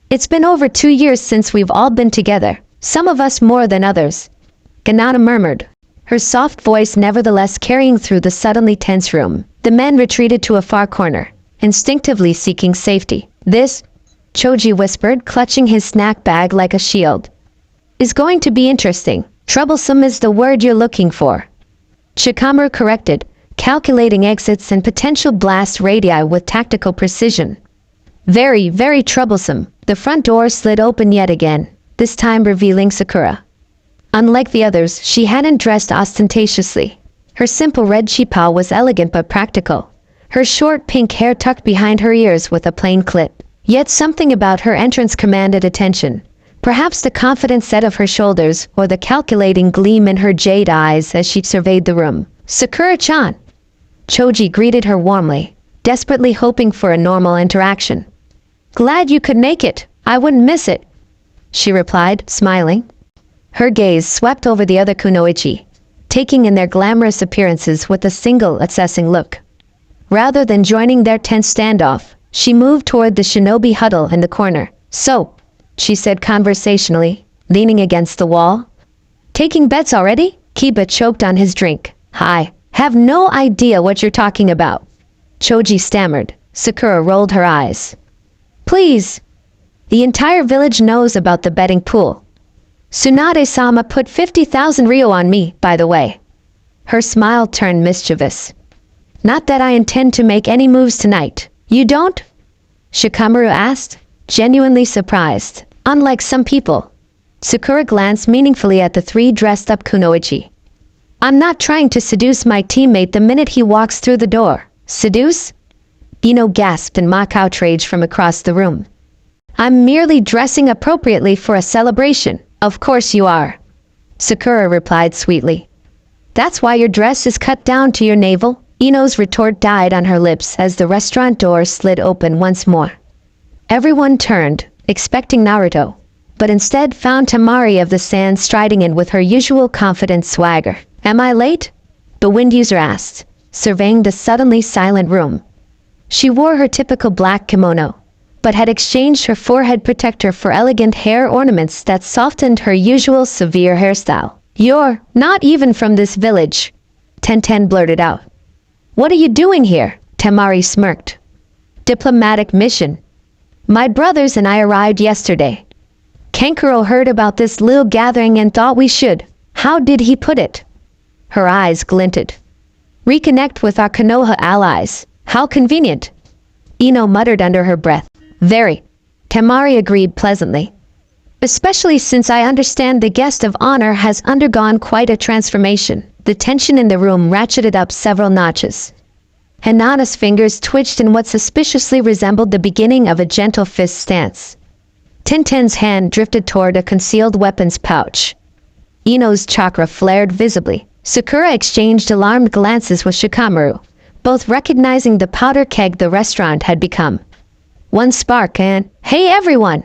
A: It's been over 2 years since we've all been together, some of us more than others," Hinata murmured, her soft voice nevertheless carrying through the suddenly tense room. The men retreated to a far corner, instinctively seeking safety. "This," Choji whispered, clutching his snack bag like a shield, "is going to be interesting. Troublesome is the word you're looking for," Shikamaru corrected, calculating exits and potential blast radii with tactical precision. "Very, very troublesome." The front door slid open yet again, this time revealing Sakura. Unlike the others, she hadn't dressed ostentatiously. Her simple red chipao was elegant but practical, her short pink hair tucked behind her ears with a plain clip. Yet something about her entrance commanded attention, perhaps the confident set of her shoulders or the calculating gleam in her jade eyes as she surveyed the room. "Sakura-chan!" Choji greeted her warmly, desperately hoping for a normal interaction. "Glad you could make it. I wouldn't miss it," she replied, smiling. Her gaze swept over the other Kunoichi, taking in their glamorous appearances with a single assessing look. Rather than joining their tense standoff, she moved toward the shinobi huddle in the corner. "So," she said conversationally, leaning against the wall. "Taking bets already?" Kiba choked on his drink. "I have no idea what you're talking about," Choji stammered. Sakura rolled her eyes. "Please. The entire village knows about the betting pool. Tsunade-sama put 50,000 ryo on me, by the way." Her smile turned mischievous. "Not that I intend to make any moves tonight." "You don't?" Shikamaru asked, genuinely surprised. Unlike some people, Sakura glanced meaningfully at the 3 dressed-up Kunoichi. "I'm not trying to seduce my teammate the minute he walks through the door." "Seduce?" Ino gasped in mock outrage from across the room. I'm merely dressing appropriately for a celebration. Of course you are. Sakura replied sweetly. That's why your dress is cut down to your navel? Ino's retort died on her lips as the restaurant door slid open once more. Everyone turned, expecting Naruto, but instead found Temari of the Sand striding in with her usual confident swagger. Am I late? The wind user asked, surveying the suddenly silent room. She wore her typical black kimono, but had exchanged her forehead protector for elegant hair ornaments that softened her usual severe hairstyle. You're not even from this village, Tenten blurted out. What are you doing here? Temari smirked. Diplomatic mission. My brothers and I arrived yesterday. Kankuro heard about this little gathering and thought we should. How did he put it? Her eyes glinted. Reconnect with our Konoha allies. How convenient. Ino muttered under her breath. Very. Temari agreed pleasantly. Especially since I understand the guest of honor has undergone quite a transformation. The tension in the room ratcheted up several notches. Hinata's fingers twitched in what suspiciously resembled the beginning of a gentle fist stance. Tenten's hand drifted toward a concealed weapons pouch. Ino's chakra flared visibly. Sakura exchanged alarmed glances with Shikamaru, both recognizing the powder keg the restaurant had become. One spark and, "Hey everyone!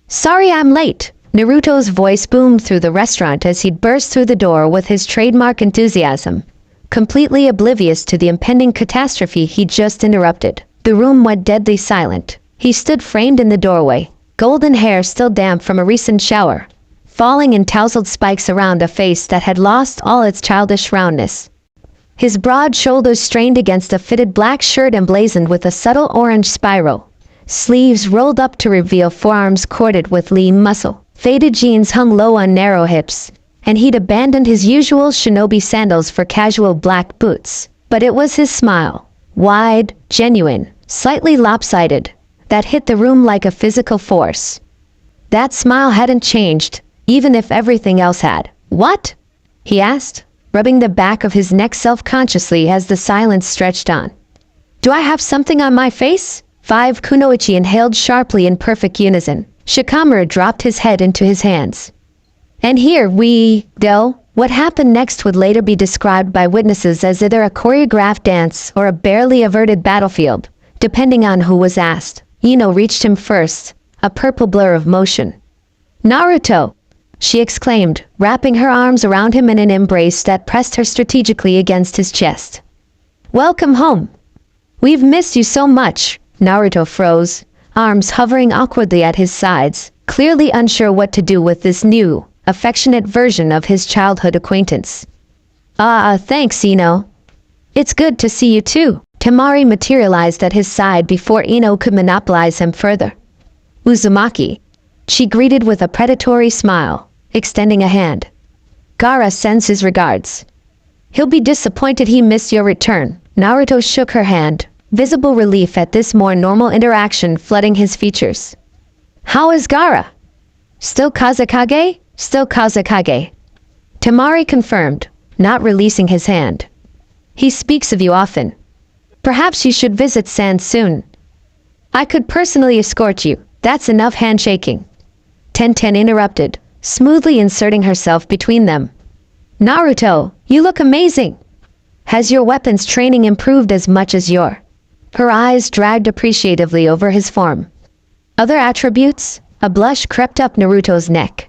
A: Sorry I'm late." Naruto's voice boomed through the restaurant as he'd burst through the door with his trademark enthusiasm, completely oblivious to the impending catastrophe he'd just interrupted. The room went deadly silent. He stood framed in the doorway, golden hair still damp from a recent shower, falling in tousled spikes around a face that had lost all its childish roundness. His broad shoulders strained against a fitted black shirt emblazoned with a subtle orange spiral, sleeves rolled up to reveal forearms corded with lean muscle. Faded jeans hung low on narrow hips, and he'd abandoned his usual shinobi sandals for casual black boots. But it was his smile, wide, genuine, slightly lopsided, that hit the room like a physical force. That smile hadn't changed, even if everything else had. What? He asked, rubbing the back of his neck self-consciously as the silence stretched on. Do I have something on my face? 5 Kunoichi inhaled sharply in perfect unison. Shikamaru dropped his head into his hands. And here we go. What happened next would later be described by witnesses as either a choreographed dance or a barely averted battlefield, depending on who was asked. Ino reached him first, a purple blur of motion. Naruto! She exclaimed, wrapping her arms around him in an embrace that pressed her strategically against his chest. Welcome home. We've missed you so much. Naruto froze, arms hovering awkwardly at his sides, clearly unsure what to do with this new, affectionate version of his childhood acquaintance. Thanks, Ino. It's good to see you too. Temari materialized at his side before Ino could monopolize him further. Uzumaki. She greeted with a predatory smile, extending a hand. Gaara sends his regards. He'll be disappointed he missed your return. Naruto shook her hand, visible relief at this more normal interaction flooding his features. How is Gaara? Still Kazekage? Still Kazekage. Temari confirmed, not releasing his hand. He speaks of you often. Perhaps you should visit Sand soon. I could personally escort you. That's enough handshaking. Tenten interrupted, smoothly inserting herself between them. Naruto, you look amazing. Has your weapons training improved as much as your? Her eyes dragged appreciatively over his form. Other attributes? A blush crept up Naruto's neck.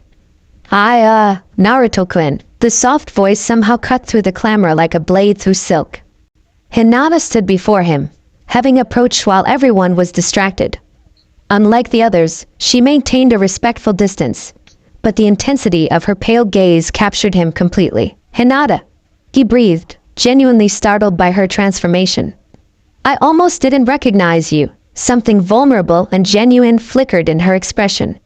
A: Naruto-kun. The soft voice somehow cut through the clamor like a blade through silk. Hinata stood before him, having approached while everyone was distracted. Unlike the others, she maintained a respectful distance, but the intensity of her pale gaze captured him completely. Hinata, he breathed, genuinely startled by her transformation. I almost didn't recognize you. Something vulnerable and genuine flickered in her expression.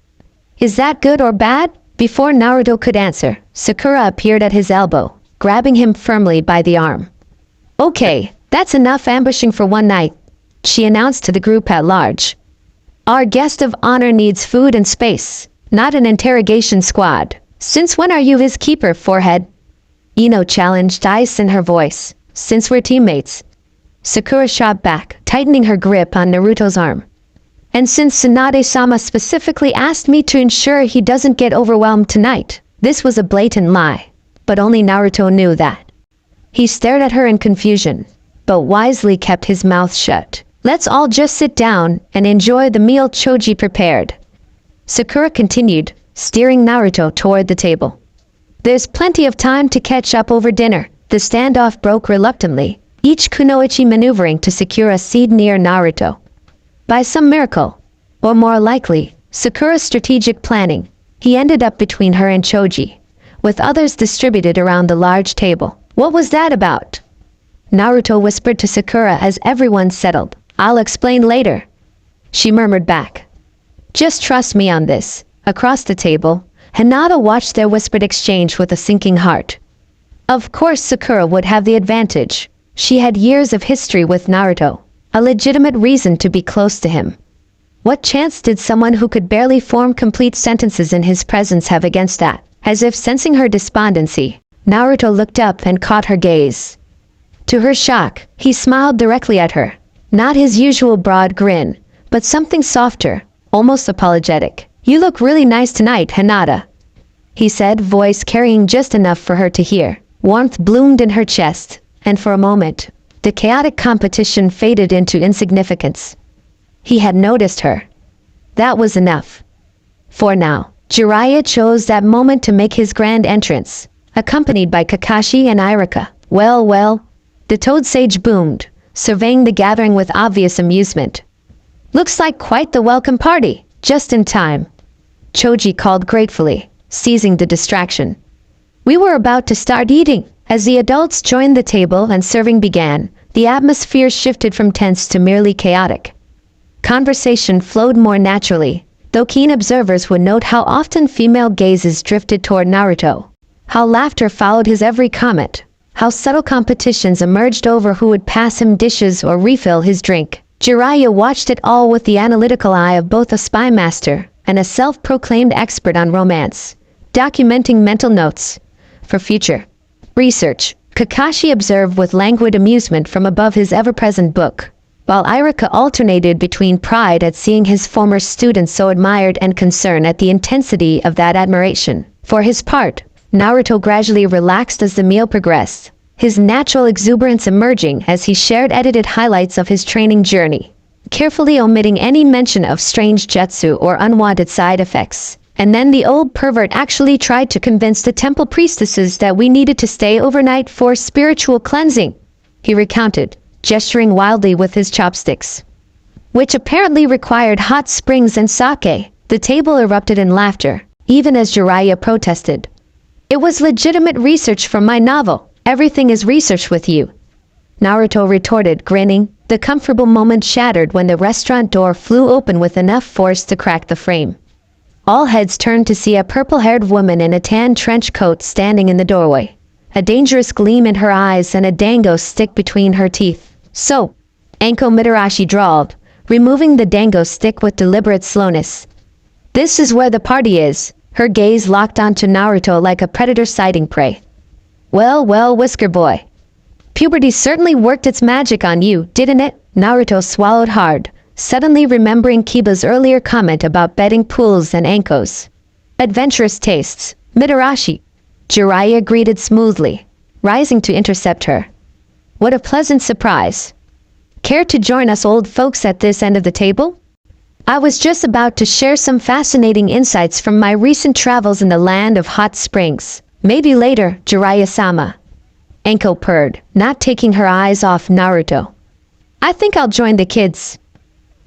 A: Is that good or bad? Before Naruto could answer, Sakura appeared at his elbow, grabbing him firmly by the arm. Okay, that's enough ambushing for one night, she announced to the group at large. Our guest of honor needs food and space, not an interrogation squad. Since when are you his keeper, forehead? Ino challenged, ice in her voice. Since we're teammates. Sakura shot back, tightening her grip on Naruto's arm. And since Tsunade-sama specifically asked me to ensure he doesn't get overwhelmed tonight, this was a blatant lie. But only Naruto knew that. He stared at her in confusion, but wisely kept his mouth shut. Let's all just sit down and enjoy the meal Choji prepared. Sakura continued, steering Naruto toward the table. There's plenty of time to catch up over dinner. The standoff broke reluctantly, each kunoichi maneuvering to secure a seat near Naruto. By some miracle, or more likely, Sakura's strategic planning, he ended up between her and Choji, with others distributed around the large table. What was that about? Naruto whispered to Sakura as everyone settled. I'll explain later. She murmured back. Just trust me on this. Across the table, Hinata watched their whispered exchange with a sinking heart. Of course Sakura would have the advantage. She had years of history with Naruto, a legitimate reason to be close to him. What chance did someone who could barely form complete sentences in his presence have against that? As if sensing her despondency, Naruto looked up and caught her gaze. To her shock, he smiled directly at her. Not his usual broad grin, but something softer, almost apologetic. You look really nice tonight, Hinata, he said, voice carrying just enough for her to hear. Warmth bloomed in her chest, and for a moment, the chaotic competition faded into insignificance. He had noticed her. That was enough. For now, Jiraiya chose that moment to make his grand entrance, accompanied by Kakashi and Irika. Well, the Toad Sage boomed, surveying the gathering with obvious amusement. Looks like quite the welcome party, just in time. Choji called gratefully, seizing the distraction. We were about to start eating. As the adults joined the table and serving began, the atmosphere shifted from tense to merely chaotic. Conversation flowed more naturally, though keen observers would note how often female gazes drifted toward Naruto, how laughter followed his every comment, how subtle competitions emerged over who would pass him dishes or refill his drink. Jiraiya watched it all with the analytical eye of both a spy master and a self-proclaimed expert on romance, documenting mental notes for future research. Kakashi observed with languid amusement from above his ever-present book, while Irika alternated between pride at seeing his former students so admired and concern at the intensity of that admiration. For his part, Naruto gradually relaxed as the meal progressed, his natural exuberance emerging as he shared edited highlights of his training journey, carefully omitting any mention of strange jutsu or unwanted side effects. And then the old pervert actually tried to convince the temple priestesses that we needed to stay overnight for spiritual cleansing, he recounted, gesturing wildly with his chopsticks. Which apparently required hot springs and sake. The table erupted in laughter, even as Jiraiya protested. It was legitimate research from my novel. Everything is research with you, Naruto retorted, grinning. The comfortable moment shattered when the restaurant door flew open with enough force to crack the frame. All heads turned to see a purple-haired woman in a tan trench coat standing in the doorway, a dangerous gleam in her eyes and a dango stick between her teeth. So, Anko Mitarashi drawled, removing the dango stick with deliberate slowness. This is where the party is. Her gaze locked onto Naruto like a predator sighting prey. Well, Whisker Boy. Puberty certainly worked its magic on you, didn't it? Naruto swallowed hard, suddenly remembering Kiba's earlier comment about betting pools and Ankos. Adventurous tastes, Mitarashi. Jiraiya greeted smoothly, rising to intercept her. What a pleasant surprise. Care to join us old folks at this end of the table? I was just about to share some fascinating insights from my recent travels in the land of hot springs. Maybe later, Jiraiya-sama. Anko purred, not taking her eyes off Naruto. I think I'll join the kids.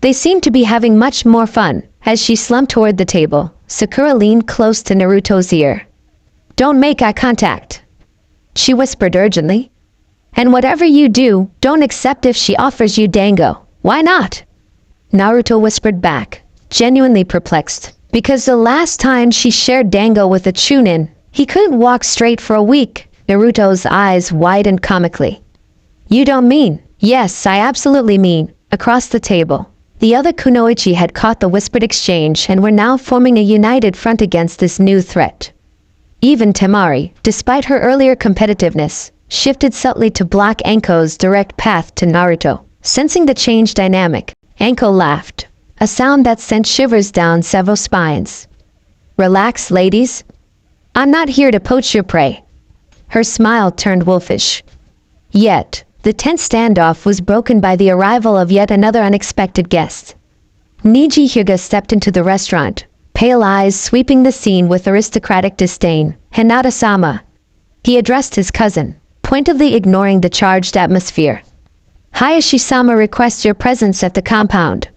A: They seem to be having much more fun. As she slumped toward the table, Sakura leaned close to Naruto's ear. Don't make eye contact, she whispered urgently. And whatever you do, don't accept if she offers you dango. Why not? Naruto whispered back, genuinely perplexed, because the last time she shared dango with a Chunin, he couldn't walk straight for a week. Naruto's eyes widened comically. You don't mean? Yes, I absolutely mean. Across the table, the other kunoichi had caught the whispered exchange and were now forming a united front against this new threat. Even Temari, despite her earlier competitiveness, shifted subtly to block Anko's direct path to Naruto. Sensing the change dynamic, Anko laughed, a sound that sent shivers down several spines. Relax, ladies. I'm not here to poach your prey. Her smile turned wolfish. Yet, the tense standoff was broken by the arrival of yet another unexpected guest. Niji Hyuga stepped into the restaurant, pale eyes sweeping the scene with aristocratic disdain. Hinata-sama. He addressed his cousin, pointedly ignoring the charged atmosphere. Hayashi-sama requests your presence at the compound.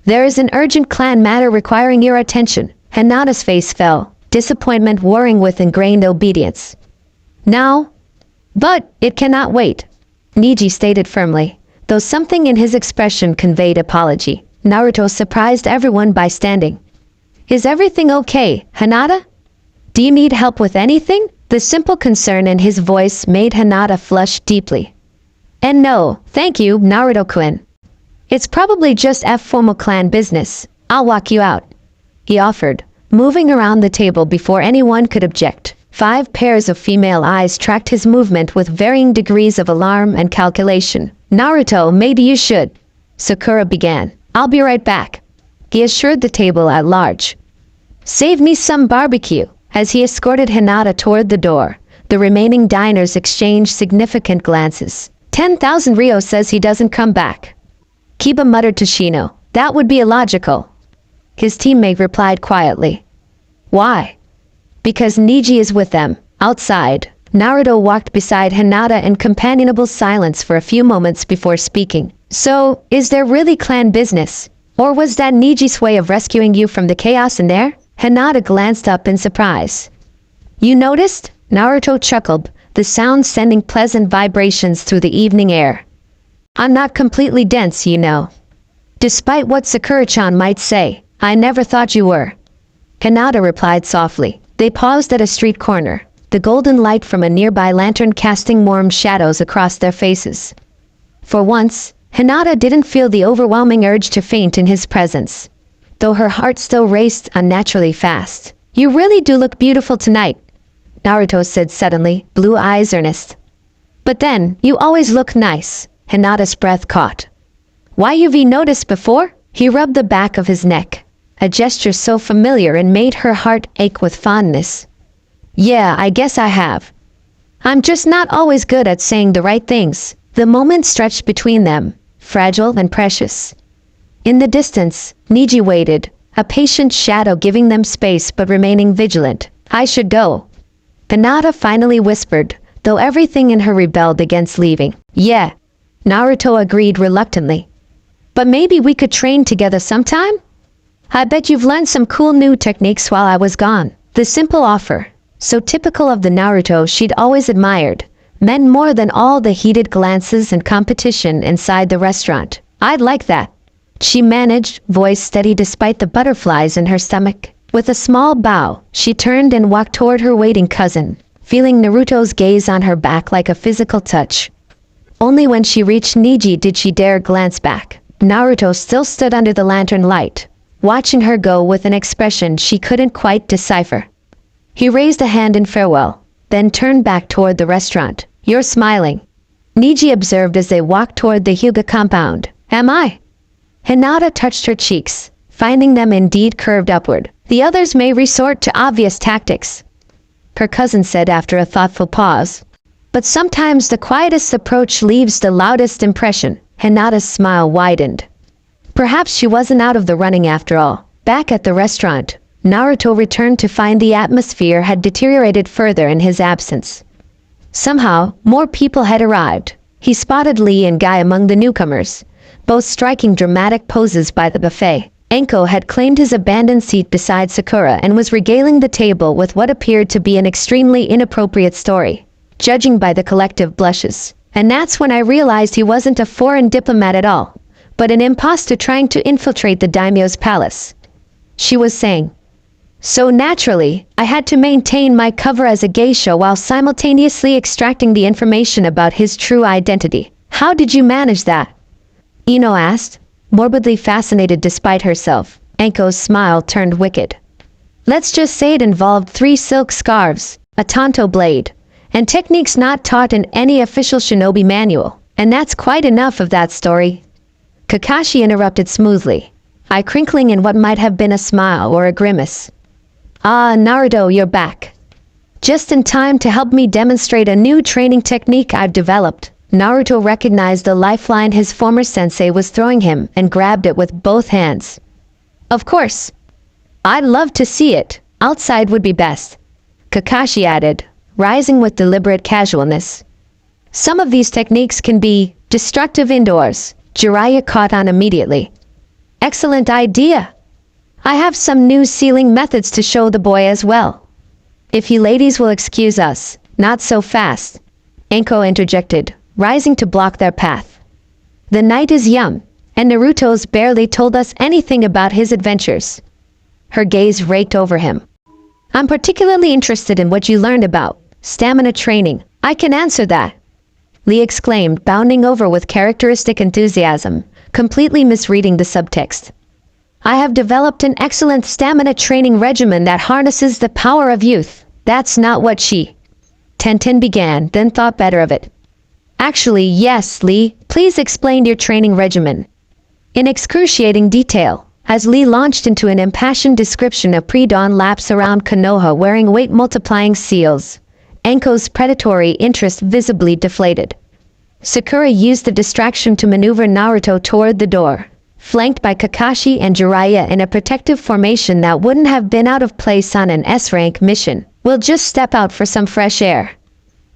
A: There is an urgent clan matter requiring your attention. Hinata's face fell, disappointment warring with ingrained obedience. Now? But it cannot wait, Niji stated firmly, though something in his expression conveyed apology. Naruto surprised everyone by standing. Is everything okay, Hinata? Do you need help with anything? The simple concern in his voice made Hinata flush deeply. And no, thank you, Naruto-kun. It's probably just formal clan business. I'll walk you out, he offered, moving around the table before anyone could object. 5 pairs of female eyes tracked his movement with varying degrees of alarm and calculation. Naruto, maybe you should. Sakura began. I'll be right back, he assured the table at large. Save me some barbecue. As he escorted Hinata toward the door, the remaining diners exchanged significant glances. 10,000 Ryo says he doesn't come back. Kiba muttered to Shino. That would be illogical. His teammate replied quietly. Why? Because Niji is with them. Outside, Naruto walked beside Hinata in companionable silence for a few moments before speaking. So, is there really clan business? Or was that Niji's way of rescuing you from the chaos in there? Hinata glanced up in surprise. You noticed? Naruto chuckled, the sound sending pleasant vibrations through the evening air. I'm not completely dense, you know. Despite what Sakura-chan might say, I never thought you were. Hinata replied softly. They paused at a street corner, the golden light from a nearby lantern casting warm shadows across their faces. For once, Hinata didn't feel the overwhelming urge to faint in his presence, though her heart still raced unnaturally fast. You really do look beautiful tonight, Naruto said suddenly, blue eyes earnest. But then, you always look nice, Hinata's breath caught. Why you've noticed before? He rubbed the back of his neck, a gesture so familiar and made her heart ache with fondness. Yeah, I guess I have. I'm just not always good at saying the right things. The moment stretched between them, fragile and precious. In the distance, Niji waited, a patient shadow giving them space but remaining vigilant. I should go, Hinata finally whispered, though everything in her rebelled against leaving. Yeah, Naruto agreed reluctantly. But maybe we could train together sometime? I bet you've learned some cool new techniques while I was gone. The simple offer, so typical of the Naruto she'd always admired, meant more than all the heated glances and competition inside the restaurant. I'd like that, she managed, voice steady despite the butterflies in her stomach. With a small bow, she turned and walked toward her waiting cousin, feeling Naruto's gaze on her back like a physical touch. Only when she reached Niji did she dare glance back. Naruto still stood under the lantern light, watching her go with an expression she couldn't quite decipher. He raised a hand in farewell, then turned back toward the restaurant. You're smiling, Niji observed as they walked toward the Hyuga compound. Am I? Hinata touched her cheeks, finding them indeed curved upward. The others may resort to obvious tactics, her cousin said after a thoughtful pause. But sometimes the quietest approach leaves the loudest impression. Hinata's smile widened. Perhaps she wasn't out of the running after all. Back at the restaurant, Naruto returned to find the atmosphere had deteriorated further in his absence. Somehow, more people had arrived. He spotted Lee and Guy among the newcomers, both striking dramatic poses by the buffet. Enko had claimed his abandoned seat beside Sakura and was regaling the table with what appeared to be an extremely inappropriate story, judging by the collective blushes. And that's when I realized he wasn't a foreign diplomat at all, but an imposter trying to infiltrate the daimyo's palace, she was saying. So naturally, I had to maintain my cover as a geisha while simultaneously extracting the information about his true identity. How did you manage that? Ino asked, morbidly fascinated despite herself. Enko's smile turned wicked. Let's just say it involved 3 silk scarves, a tanto blade, and techniques not taught in any official shinobi manual. And that's quite enough of that story. Kakashi interrupted smoothly. eye crinkling in what might have been a smile or a grimace. Ah, Naruto, you're back. Just in time to help me demonstrate a new training technique I've developed. Naruto recognized the lifeline his former sensei was throwing him and grabbed it with both hands. Of course. I'd love to see it. Outside would be best, Kakashi added, rising with deliberate casualness. Some of these techniques can be destructive indoors. Jiraiya caught on immediately. Excellent idea. I have some new sealing methods to show the boy as well. If you ladies will excuse us, not so fast, Anko interjected, rising to block their path. The night is young, and Naruto's barely told us anything about his adventures. Her gaze raked over him. I'm particularly interested in what you learned about stamina training. I can answer that, Lee exclaimed, bounding over with characteristic enthusiasm, completely misreading the subtext. I have developed an excellent stamina training regimen that harnesses the power of youth. That's not what Tenten began, then thought better of it. Actually, yes, Lee, please explain your training regimen. In excruciating detail, as Lee launched into an impassioned description of pre-dawn laps around Konoha wearing weight-multiplying seals, Anko's predatory interest visibly deflated. Sakura used the distraction to maneuver Naruto toward the door, flanked by Kakashi and Jiraiya in a protective formation that wouldn't have been out of place on an S-rank mission. We'll just step out for some fresh air,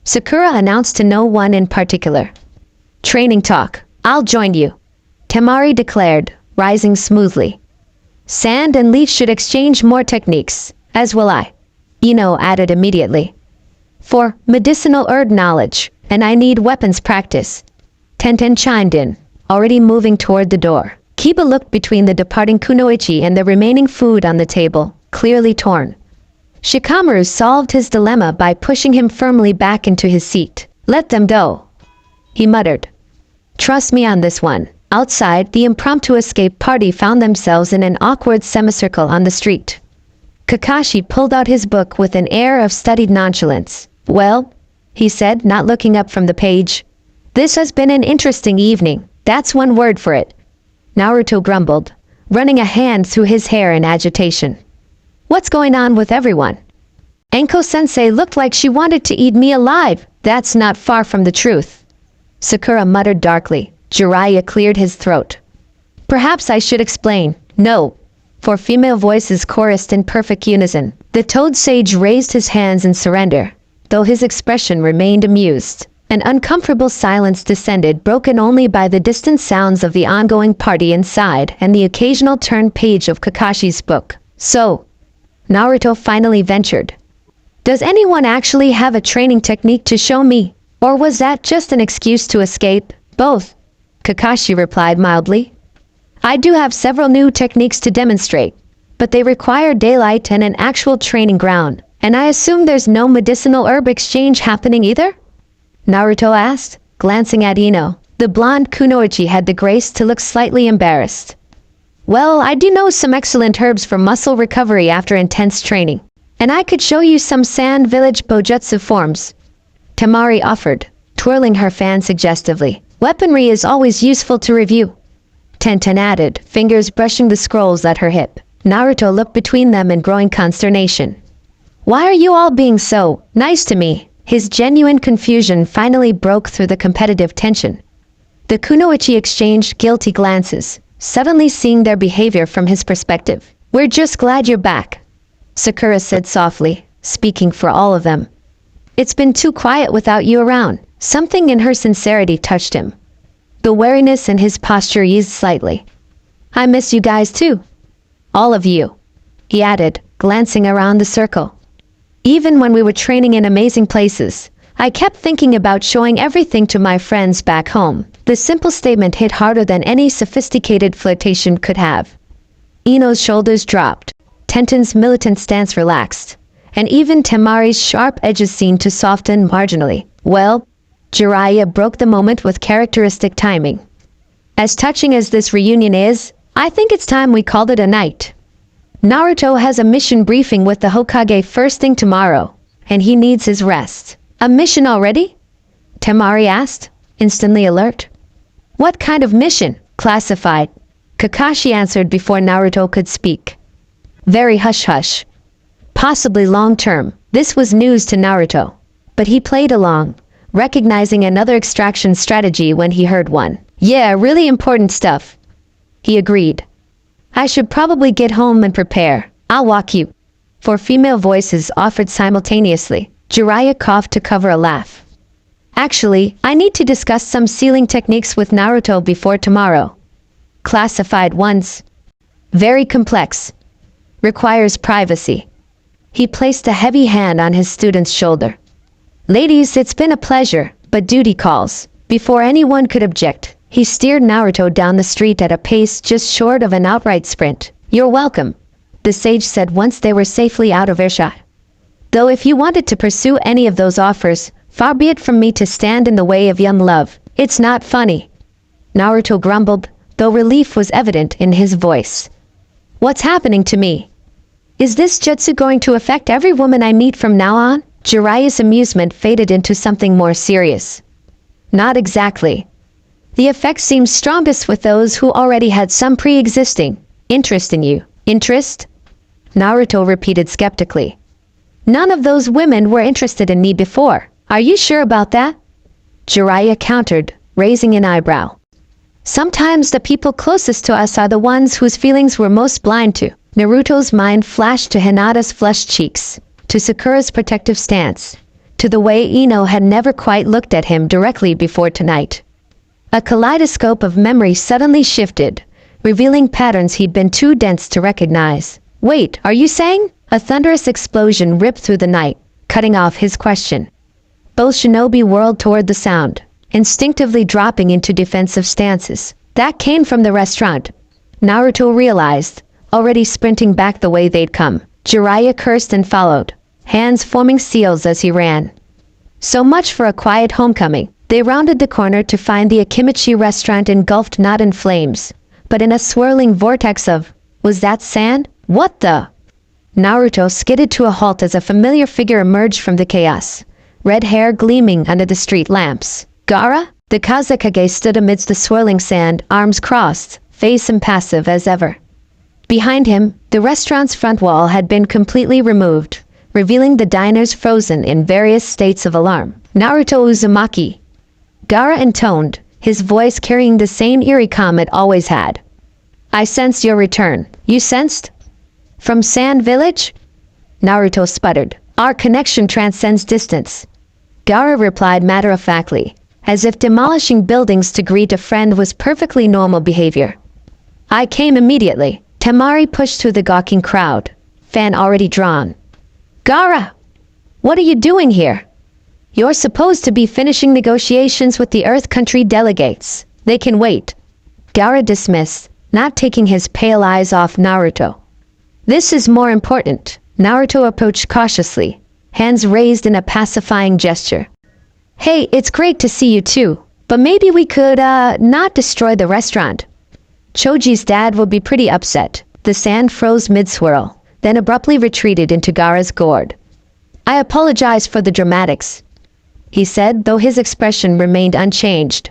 A: Sakura announced to no one in particular. Training talk. I'll join you, Temari declared, rising smoothly. Sand and Leaf should exchange more techniques, as will I, Ino added immediately. For medicinal herb knowledge, and I need weapons practice, Tenten chimed in, already moving toward the door. Kiba looked between the departing Kunoichi and the remaining food on the table, clearly torn. Shikamaru solved his dilemma by pushing him firmly back into his seat. Let them go, he muttered. Trust me on this one. Outside, the impromptu escape party found themselves in an awkward semicircle on the street. Kakashi pulled out his book with an air of studied nonchalance. Well, he said, not looking up from the page. This has been an interesting evening. That's one word for it, Naruto grumbled, running a hand through his hair in agitation. What's going on with everyone? Anko-sensei looked like she wanted to eat me alive. That's not far from the truth, Sakura muttered darkly. Jiraiya cleared his throat. Perhaps I should explain. No, for female voices chorused in perfect unison. The Toad Sage raised his hands in surrender, though his expression remained amused. An uncomfortable silence descended, broken only by the distant sounds of the ongoing party inside and the occasional turned page of Kakashi's book. So, Naruto finally ventured. Does anyone actually have a training technique to show me? Or was that just an excuse to escape? Both, Kakashi replied mildly. I do have several new techniques to demonstrate, but they require daylight and an actual training ground. And I assume there's no medicinal herb exchange happening either? Naruto asked, glancing at Ino. The blonde Kunoichi had the grace to look slightly embarrassed. Well, I do know some excellent herbs for muscle recovery after intense training. And I could show you some Sand Village Bojutsu forms, Temari offered, twirling her fan suggestively. Weaponry is always useful to review, Tenten added, fingers brushing the scrolls at her hip. Naruto looked between them in growing consternation. Why are you all being so nice to me? His genuine confusion finally broke through the competitive tension. The Kunoichi exchanged guilty glances, suddenly seeing their behavior from his perspective. We're just glad you're back, Sakura said softly, speaking for all of them. It's been too quiet without you around. Something in her sincerity touched him. The wariness in his posture eased slightly. I miss you guys too. All of you, he added, glancing around the circle. Even when we were training in amazing places, I kept thinking about showing everything to my friends back home. The simple statement hit harder than any sophisticated flirtation could have. Ino's shoulders dropped, Tenten's militant stance relaxed, and even Temari's sharp edges seemed to soften marginally. Well, Jiraiya broke the moment with characteristic timing. As touching as this reunion is, I think it's time we called it a night. Naruto has a mission briefing with the Hokage first thing tomorrow, and he needs his rest. A mission already? Temari asked, instantly alert. What kind of mission? Classified, Kakashi answered before Naruto could speak. Very hush-hush. Possibly long-term. This was news to Naruto. But he played along, recognizing another extraction strategy when he heard one. Yeah, really important stuff. He agreed. I should probably get home and prepare. I'll walk you. Four female voices offered simultaneously. Jiraiya coughed to cover a laugh. Actually, I need to discuss some sealing techniques with Naruto before tomorrow. Classified ones. Very complex. Requires privacy. He placed a heavy hand on his student's shoulder. Ladies, it's been a pleasure, but duty calls. Before anyone could object, he steered Naruto down the street at a pace just short of an outright sprint. You're welcome, the sage said once they were safely out of earshot. Though if you wanted to pursue any of those offers, far be it from me to stand in the way of young love. It's not funny. Naruto grumbled, though relief was evident in his voice. What's happening to me? Is this jutsu going to affect every woman I meet from now on? Jiraiya's amusement faded into something more serious. Not exactly. The effect seems strongest with those who already had some pre-existing interest in you. Interest? Naruto repeated skeptically. None of those women were interested in me before. Are you sure about that? Jiraiya countered, raising an eyebrow. Sometimes the people closest to us are the ones whose feelings we're most blind to. Naruto's mind flashed to Hinata's flushed cheeks, to Sakura's protective stance, to the way Ino had never quite looked at him directly before tonight. A kaleidoscope of memory suddenly shifted, revealing patterns he'd been too dense to recognize. Wait, are you saying? A thunderous explosion ripped through the night, cutting off his question. Both shinobi whirled toward the sound, instinctively dropping into defensive stances. That came from the restaurant. Naruto realized, already sprinting back the way they'd come. Jiraiya cursed and followed, hands forming seals as he ran. So much for a quiet homecoming. They rounded the corner to find the Akimichi restaurant engulfed not in flames, but in a swirling vortex of, was that sand? What the? Naruto skidded to a halt as a familiar figure emerged from the chaos, red hair gleaming under the street lamps. Gaara? The Kazekage stood amidst the swirling sand, arms crossed, face impassive as ever. Behind him, the restaurant's front wall had been completely removed, revealing the diners frozen in various states of alarm. Naruto Uzumaki. Gaara intoned, his voice carrying the same eerie calm it always had. I sensed your return. You sensed? From Sand Village? Naruto sputtered. Our connection transcends distance. Gaara replied matter-of-factly, as if demolishing buildings to greet a friend was perfectly normal behavior. I came immediately. Temari pushed through the gawking crowd, fan already drawn. Gaara! What are you doing here? You're supposed to be finishing negotiations with the Earth Country delegates. They can wait. Gaara dismissed, not taking his pale eyes off Naruto. This is more important. Naruto approached cautiously, hands raised in a pacifying gesture. Hey, it's great to see you too, but maybe we could, not destroy the restaurant. Choji's dad would be pretty upset. The sand froze mid-swirl, then abruptly retreated into Gaara's gourd. I apologize for the dramatics, he said, though his expression remained unchanged.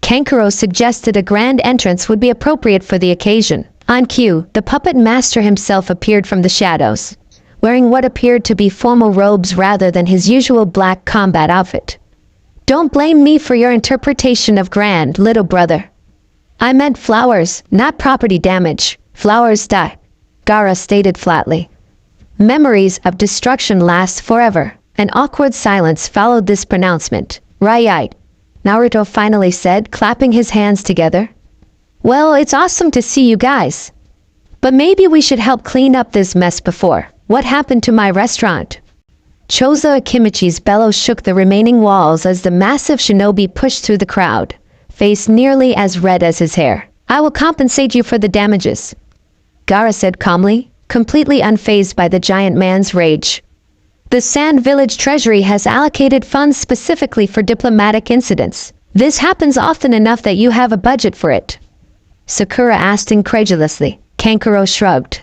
A: Kankuro suggested a grand entrance would be appropriate for the occasion. On cue, the puppet master himself appeared from the shadows, wearing what appeared to be formal robes rather than his usual black combat outfit. Don't blame me for your interpretation of grand, little brother. I meant flowers, not property damage. Flowers die, Gaara stated flatly. Memories of destruction last forever. An awkward silence followed this pronouncement. Right, Naruto finally said, clapping his hands together. Well, it's awesome to see you guys. But maybe we should help clean up this mess before. What happened to my restaurant? Chozo Akimichi's bellow shook the remaining walls as the massive shinobi pushed through the crowd, face nearly as red as his hair. I will compensate you for the damages, Gaara said calmly, completely unfazed by the giant man's rage. The Sand Village Treasury has allocated funds specifically for diplomatic incidents. This happens often enough that you have a budget for it. Sakura asked incredulously. Kankuro shrugged.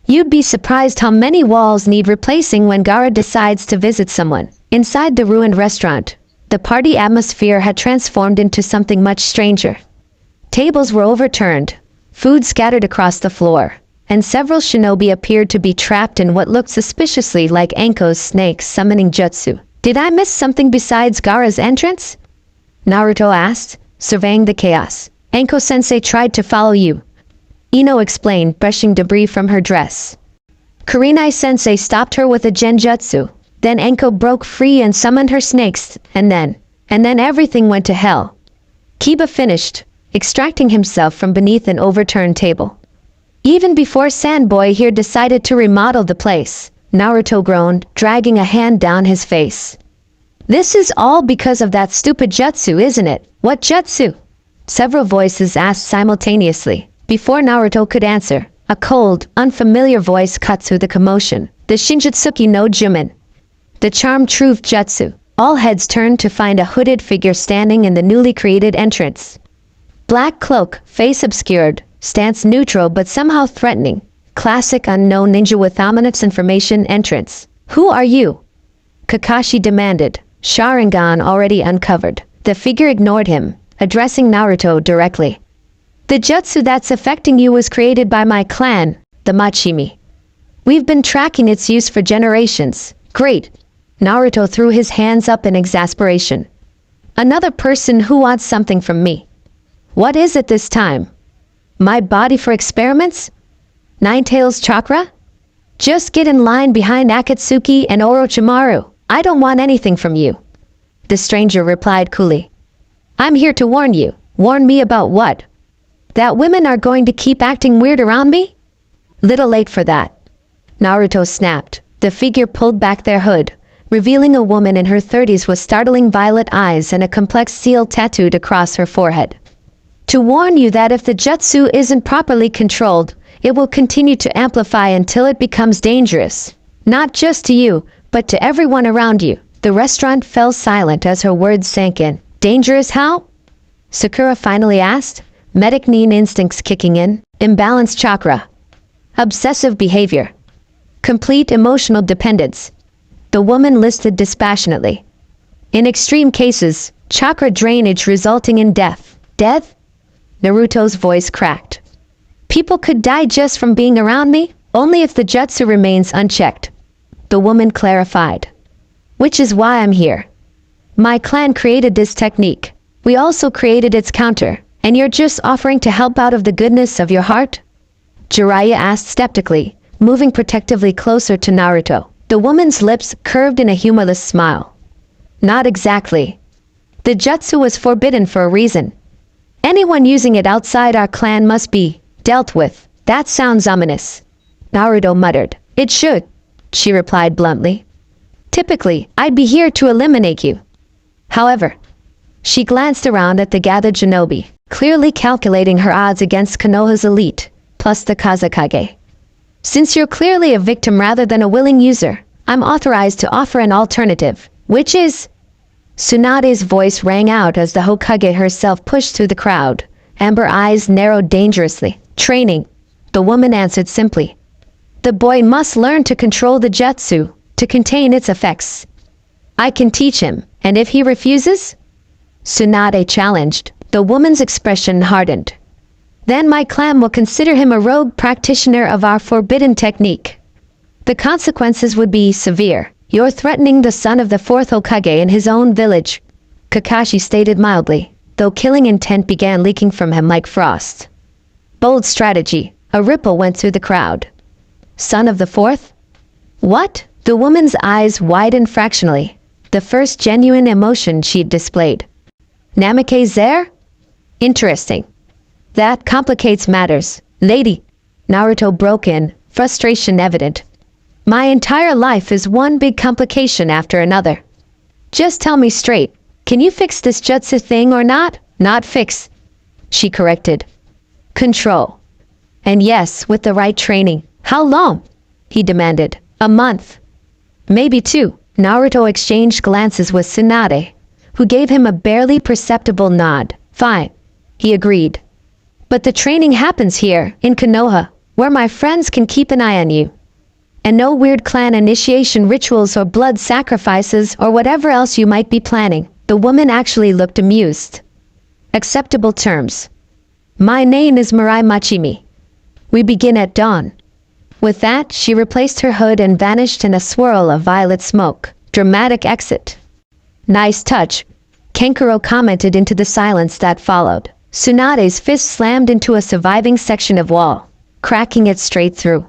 A: You'd be surprised how many walls need replacing when Gaara decides to visit someone. Inside the ruined restaurant, the party atmosphere had transformed into something much stranger. Tables were overturned, Food scattered across the floor, and several shinobi appeared to be trapped in what looked suspiciously like Anko's snake summoning jutsu. Did I miss something besides Gaara's entrance? Naruto asked, surveying the chaos. Anko-sensei tried to follow you, Ino explained, brushing debris from her dress. Kurenai-sensei stopped her with a genjutsu. Then Anko broke free and summoned her snakes, and then everything went to hell. Kiba finished, extracting himself from beneath an overturned table. Even before Sandboy here decided to remodel the place, Naruto groaned, dragging a hand down his face. This is all because of that stupid jutsu, isn't it? What jutsu? Several voices asked simultaneously. Before Naruto could answer, a cold, unfamiliar voice cut through the commotion. The Shinjutsuki no Jumen. The charmed truth jutsu. All heads turned to find a hooded figure standing in the newly created entrance. Black cloak, face obscured, stance neutral but somehow threatening. Classic unknown ninja with ominous information entrance. Who are you? Kakashi demanded, Sharingan already uncovered. The figure ignored him, addressing Naruto directly. The jutsu that's affecting you was created by my clan, the Machimi. We've been tracking its use for generations. Great. Naruto threw his hands up in exasperation. Another person who wants something from me. What is it this time? My body for experiments? Nine-Tails chakra? Just get in line behind Akatsuki and Orochimaru. I don't want anything from you. The stranger replied coolly. I'm here to warn you. Warn me about what? That women are going to keep acting weird around me? Little late for that. Naruto snapped. The figure pulled back their hood, revealing a woman in her 30s with startling violet eyes and a complex seal tattooed across her forehead. To warn you that if the jutsu isn't properly controlled, it will continue to amplify until it becomes dangerous. Not just to you, but to everyone around you. The restaurant fell silent as her words sank in. Dangerous how? Sakura finally asked, medic nin instincts kicking in. Imbalanced chakra. Obsessive behavior. Complete emotional dependence. The woman listed dispassionately. In extreme cases, chakra drainage resulting in death. Death? Naruto's voice cracked. People could die just from being around me, only if the jutsu remains unchecked. The woman clarified. Which is why I'm here. My clan created this technique. We also created its counter, and you're just offering to help out of the goodness of your heart? Jiraiya asked skeptically, moving protectively closer to Naruto. The woman's lips curved in a humorless smile. Not exactly. The jutsu was forbidden for a reason. Anyone using it outside our clan must be dealt with. That sounds ominous. Naruto muttered. It should, she replied bluntly. Typically, I'd be here to eliminate you. However, she glanced around at the gathered shinobi, clearly calculating her odds against Konoha's elite, plus the Kazekage. Since you're clearly a victim rather than a willing user, I'm authorized to offer an alternative, which is... Tsunade's voice rang out as the Hokage herself pushed through the crowd. Amber eyes narrowed dangerously. Training, the woman answered simply. The boy must learn to control the jutsu, to contain its effects. I can teach him, and if he refuses? Tsunade challenged. The woman's expression hardened. Then my clan will consider him a rogue practitioner of our forbidden technique. The consequences would be severe. You're threatening the son of the fourth Hokage in his own village, Kakashi stated mildly, though killing intent began leaking from him like frost. Bold strategy. A ripple went through the crowd. Son of the fourth? What? The woman's eyes widened fractionally, the first genuine emotion she'd displayed. Namikaze there? Interesting. That complicates matters. Lady, Naruto broke in, frustration evident. My entire life is one big complication after another. Just tell me straight, can you fix this jutsu thing or not? Not fix, she corrected. Control. And yes, with the right training. How long? He demanded. A month. Maybe two. Naruto exchanged glances with Tsunade, who gave him a barely perceptible nod. Fine, he agreed. But the training happens here, in Konoha, where my friends can keep an eye on you. And no weird clan initiation rituals or blood sacrifices or whatever else you might be planning. The woman actually looked amused. Acceptable terms. My name is Mirai Machimi. We begin at dawn. With that, she replaced her hood and vanished in a swirl of violet smoke. Dramatic exit. Nice touch, Kankuro commented into the silence that followed. Tsunade's fist slammed into a surviving section of wall, cracking it straight through.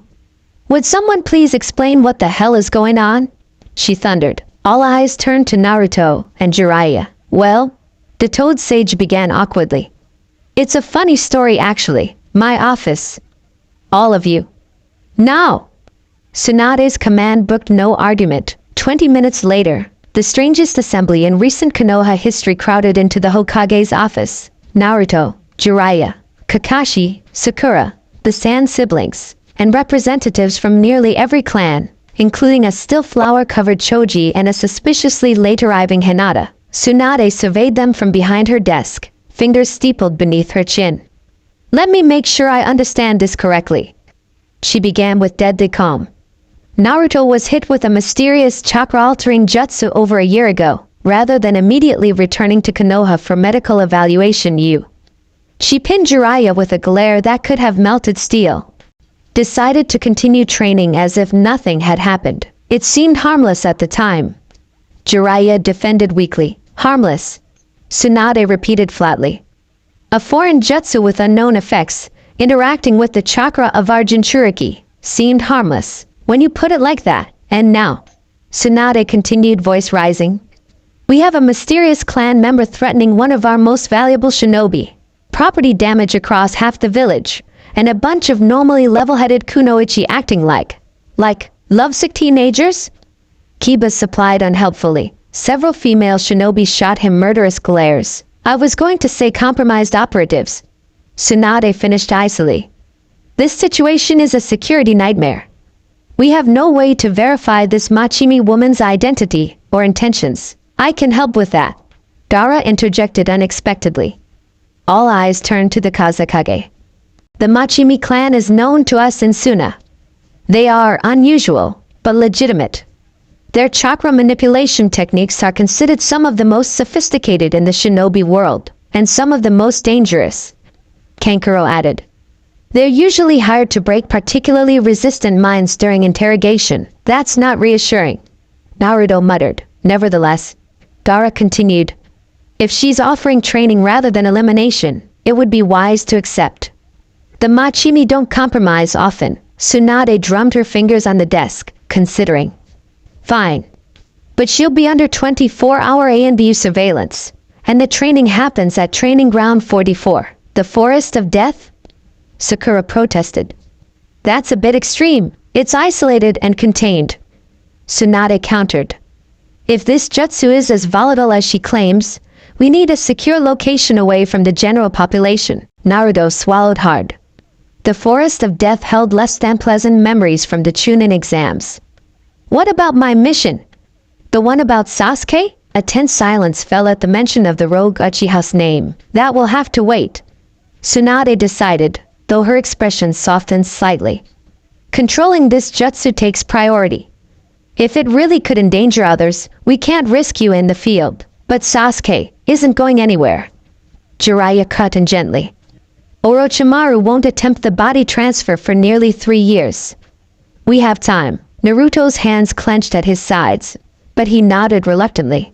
A: Would someone please explain what the hell is going on? She thundered. All eyes turned to Naruto and Jiraiya. Well, the Toad Sage began awkwardly. It's a funny story actually. My office. All of you. Now! Tsunade's command booked no argument. 20 minutes later, the strangest assembly in recent Konoha history crowded into the Hokage's office. Naruto, Jiraiya, Kakashi, Sakura, the Sand siblings, and representatives from nearly every clan, including a still flower-covered Choji and a suspiciously late-arriving Hinata. Tsunade surveyed them from behind her desk, fingers steepled beneath her chin. Let me make sure I understand this correctly. She began with deadly calm. Naruto was hit with a mysterious chakra-altering jutsu over a year ago, rather than immediately returning to Konoha for medical evaluation. She pinned Jiraiya with a glare that could have melted steel. Decided to continue training as if nothing had happened. It seemed harmless at the time. Jiraiya defended weakly. Harmless. Tsunade repeated flatly. A foreign jutsu with unknown effects, interacting with the chakra of our Jinchuriki, seemed harmless. When you put it like that. And now, Tsunade continued, voice rising. We have a mysterious clan member threatening one of our most valuable shinobi. Property damage across half the village, and a bunch of normally level-headed kunoichi acting like lovesick teenagers? Kiba supplied unhelpfully. Several female shinobi shot him murderous glares. I was going to say compromised operatives. Tsunade finished icily. This situation is a security nightmare. We have no way to verify this Machimi woman's identity or intentions. I can help with that. Dara interjected unexpectedly. All eyes turned to the Kazekage. The Machimi clan is known to us in Suna. They are unusual, but legitimate. Their chakra manipulation techniques are considered some of the most sophisticated in the shinobi world, and some of the most dangerous. Kankuro added. They're usually hired to break particularly resistant minds during interrogation. That's not reassuring. Naruto muttered. Nevertheless, Dara continued. If she's offering training rather than elimination, it would be wise to accept. The Machimi don't compromise often. Tsunade drummed her fingers on the desk, considering. Fine. But she'll be under 24-hour A&B surveillance, and the training happens at Training Ground 44, the Forest of Death? Sakura protested. That's a bit extreme. It's isolated and contained. Tsunade countered. If this jutsu is as volatile as she claims, we need a secure location away from the general population. Naruto swallowed hard. The Forest of Death held less than pleasant memories from the Chunin exams. What about my mission? The one about Sasuke? A tense silence fell at the mention of the rogue Uchiha's name. That will have to wait. Tsunade decided, though her expression softened slightly. Controlling this jutsu takes priority. If it really could endanger others, we can't risk you in the field. But Sasuke isn't going anywhere. Jiraiya cut in gently. Orochimaru won't attempt the body transfer for nearly 3 years. We have time. Naruto's hands clenched at his sides, but he nodded reluctantly.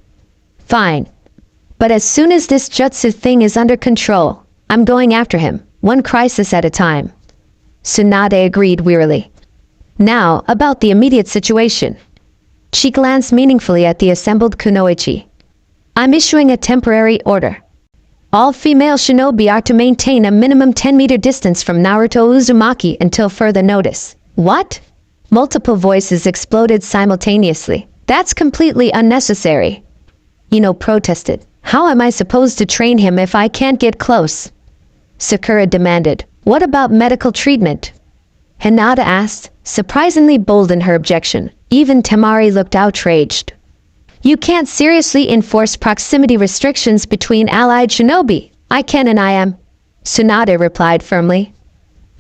A: Fine. But as soon as this jutsu thing is under control, I'm going after him. One crisis at a time. Tsunade agreed wearily. Now, about the immediate situation. She glanced meaningfully at the assembled kunoichi. I'm issuing a temporary order. All female shinobi are to maintain a minimum 10-meter distance from Naruto Uzumaki until further notice. What? Multiple voices exploded simultaneously. That's completely unnecessary. Ino protested. How am I supposed to train him if I can't get close? Sakura demanded. What about medical treatment? Hinata asked, surprisingly bold in her objection. Even Temari looked outraged. You can't seriously enforce proximity restrictions between allied shinobi. I can and I am. Tsunade replied firmly.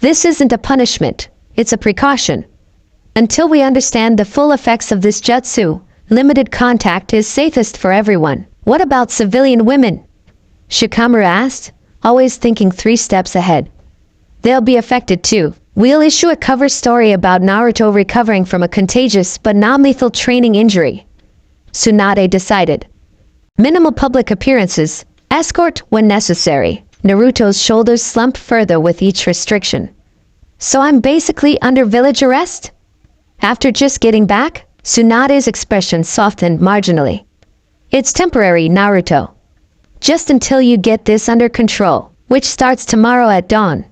A: This isn't a punishment. It's a precaution. Until we understand the full effects of this jutsu, limited contact is safest for everyone. What about civilian women? Shikamaru asked. always thinking 3 steps ahead. They'll be affected too. We'll issue a cover story about Naruto recovering from a contagious but non-lethal training injury. Tsunade decided. Minimal public appearances, escort when necessary. Naruto's shoulders slumped further with each restriction. So I'm basically under village arrest? After just getting back, Tsunade's expression softened marginally. It's temporary, Naruto. Just until you get this under control, which starts tomorrow at dawn.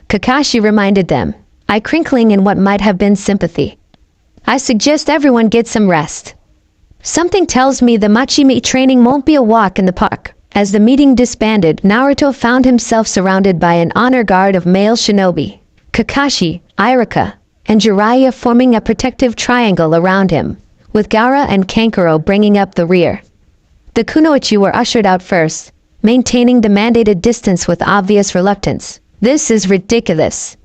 A: Kakashi reminded them, eye crinkling in what might have been sympathy. I suggest everyone get some rest. Something tells me the Machimi training won't be a walk in the park. As the meeting disbanded, Naruto found himself surrounded by an honor guard of male shinobi. Kakashi, Iruka, and Jiraiya forming a protective triangle around him, with Gaara and Kankuro bringing up the rear. The Kunoichi were ushered out first, maintaining the mandated distance with obvious reluctance. This is ridiculous.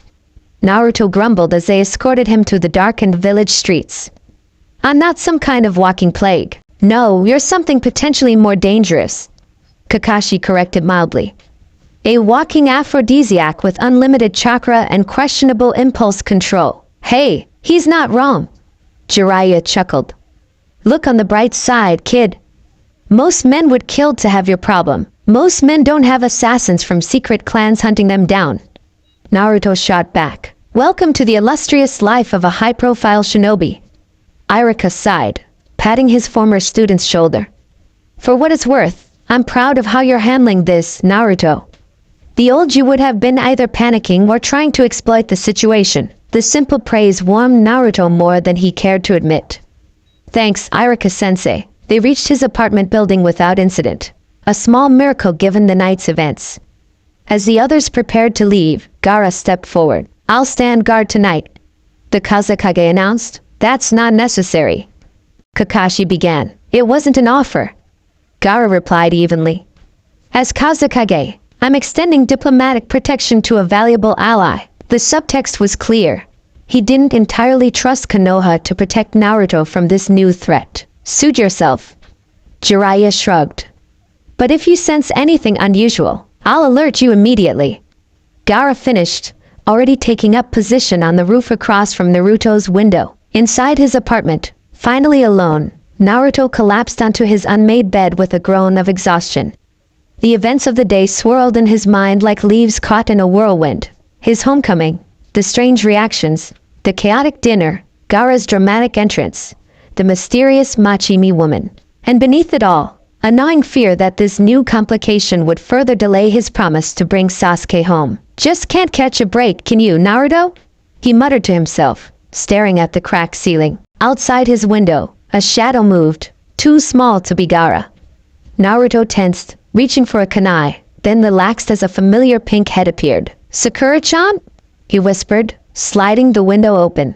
A: Naruto grumbled as they escorted him to the darkened village streets. I'm not some kind of walking plague. No, you're something potentially more dangerous, Kakashi corrected mildly. A walking aphrodisiac with unlimited chakra and questionable impulse control. Hey, he's not wrong. Jiraiya chuckled. Look on the bright side, kid. Most men would kill to have your problem. Most men don't have assassins from secret clans hunting them down. Naruto shot back. Welcome to the illustrious life of a high-profile shinobi. Iruka sighed, patting his former student's shoulder. For what it's worth, I'm proud of how you're handling this, Naruto. The old you would have been either panicking or trying to exploit the situation. The simple praise warmed Naruto more than he cared to admit. Thanks, Iruka-sensei. They reached his apartment building without incident. A small miracle given the night's events. As the others prepared to leave, Gaara stepped forward. I'll stand guard tonight, the Kazekage announced. That's not necessary. Kakashi began. It wasn't an offer. Gaara replied evenly. As Kazekage, I'm extending diplomatic protection to a valuable ally. The subtext was clear. He didn't entirely trust Konoha to protect Naruto from this new threat. Suit yourself. Jiraiya shrugged. But if you sense anything unusual, I'll alert you immediately. Gaara finished, already taking up position on the roof across from Naruto's window. Inside his apartment, finally alone, Naruto collapsed onto his unmade bed with a groan of exhaustion. The events of the day swirled in his mind like leaves caught in a whirlwind. His homecoming, the strange reactions, the chaotic dinner, Gaara's dramatic entrance, the mysterious Machimi woman. And beneath it all, a gnawing fear that this new complication would further delay his promise to bring Sasuke home. Just can't catch a break, can you, Naruto? He muttered to himself, staring at the cracked ceiling. Outside his window, a shadow moved, too small to be Gaara. Naruto tensed, reaching for a kunai, then relaxed as a familiar pink head appeared. Sakura-chan? He whispered, sliding the window open.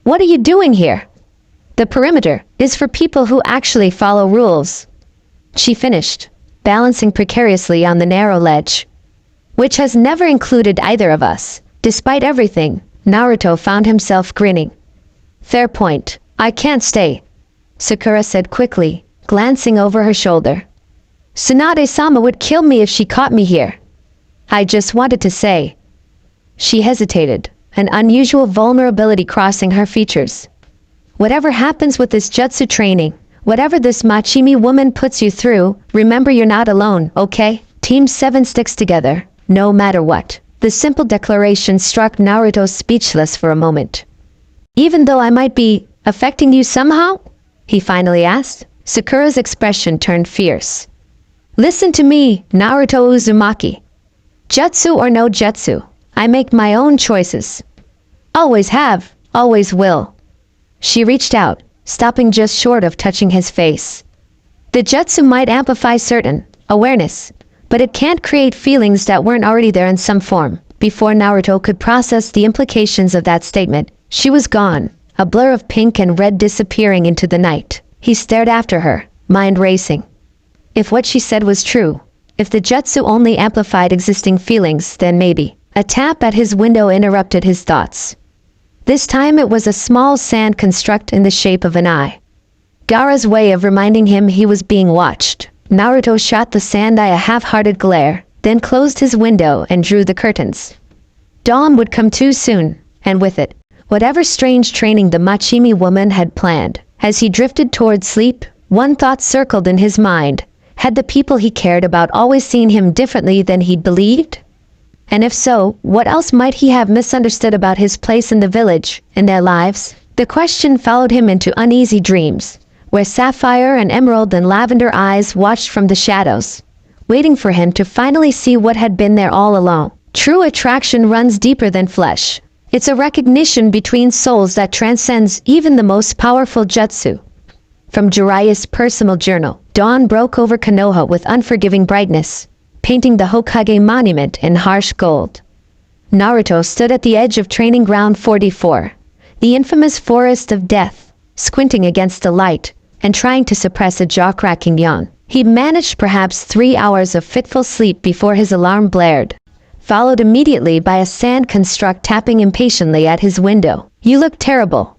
A: What are you doing here? The perimeter is for people who actually follow rules. She finished, balancing precariously on the narrow ledge. Which has never included either of us. Despite everything, Naruto found himself grinning. Fair point. I can't stay, Sakura said quickly, glancing over her shoulder. Tsunade-sama would kill me if she caught me here. I just wanted to say. She hesitated, an unusual vulnerability crossing her features. Whatever happens with this jutsu training, whatever this Machimi woman puts you through, remember you're not alone, okay? Team 7 sticks together, no matter what. The simple declaration struck Naruto speechless for a moment. Even though I might be affecting you somehow? He finally asked. Sakura's expression turned fierce. Listen to me, Naruto Uzumaki. Jutsu or no jutsu, I make my own choices. Always have, always will. She reached out, stopping just short of touching his face. The jutsu might amplify certain awareness, but it can't create feelings that weren't already there in some form. Before Naruto could process the implications of that statement, she was gone, a blur of pink and red disappearing into the night. He stared after her, mind racing. If what she said was true, if the jutsu only amplified existing feelings, then maybe. A tap at his window interrupted his thoughts. This time it was a small sand construct in the shape of an eye. Gaara's way of reminding him he was being watched. Naruto shot the sand eye a half-hearted glare, then closed his window and drew the curtains. Dawn would come too soon, and with it, whatever strange training the Machimi woman had planned. As he drifted toward sleep, one thought circled in his mind. Had the people he cared about always seen him differently than he'd believed? And if so, what else might he have misunderstood about his place in the village, in their lives? The question followed him into uneasy dreams, where sapphire and emerald and lavender eyes watched from the shadows, waiting for him to finally see what had been there all along. True attraction runs deeper than flesh. It's a recognition between souls that transcends even the most powerful jutsu. From Jiraiya's personal journal, dawn broke over Konoha with unforgiving brightness, painting the Hokage monument in harsh gold. Naruto stood at the edge of Training Ground 44, the infamous forest of death, squinting against the light and trying to suppress a jaw-cracking yawn. He managed perhaps 3 hours of fitful sleep before his alarm blared, followed immediately by a sand construct tapping impatiently at his window. "You look terrible,"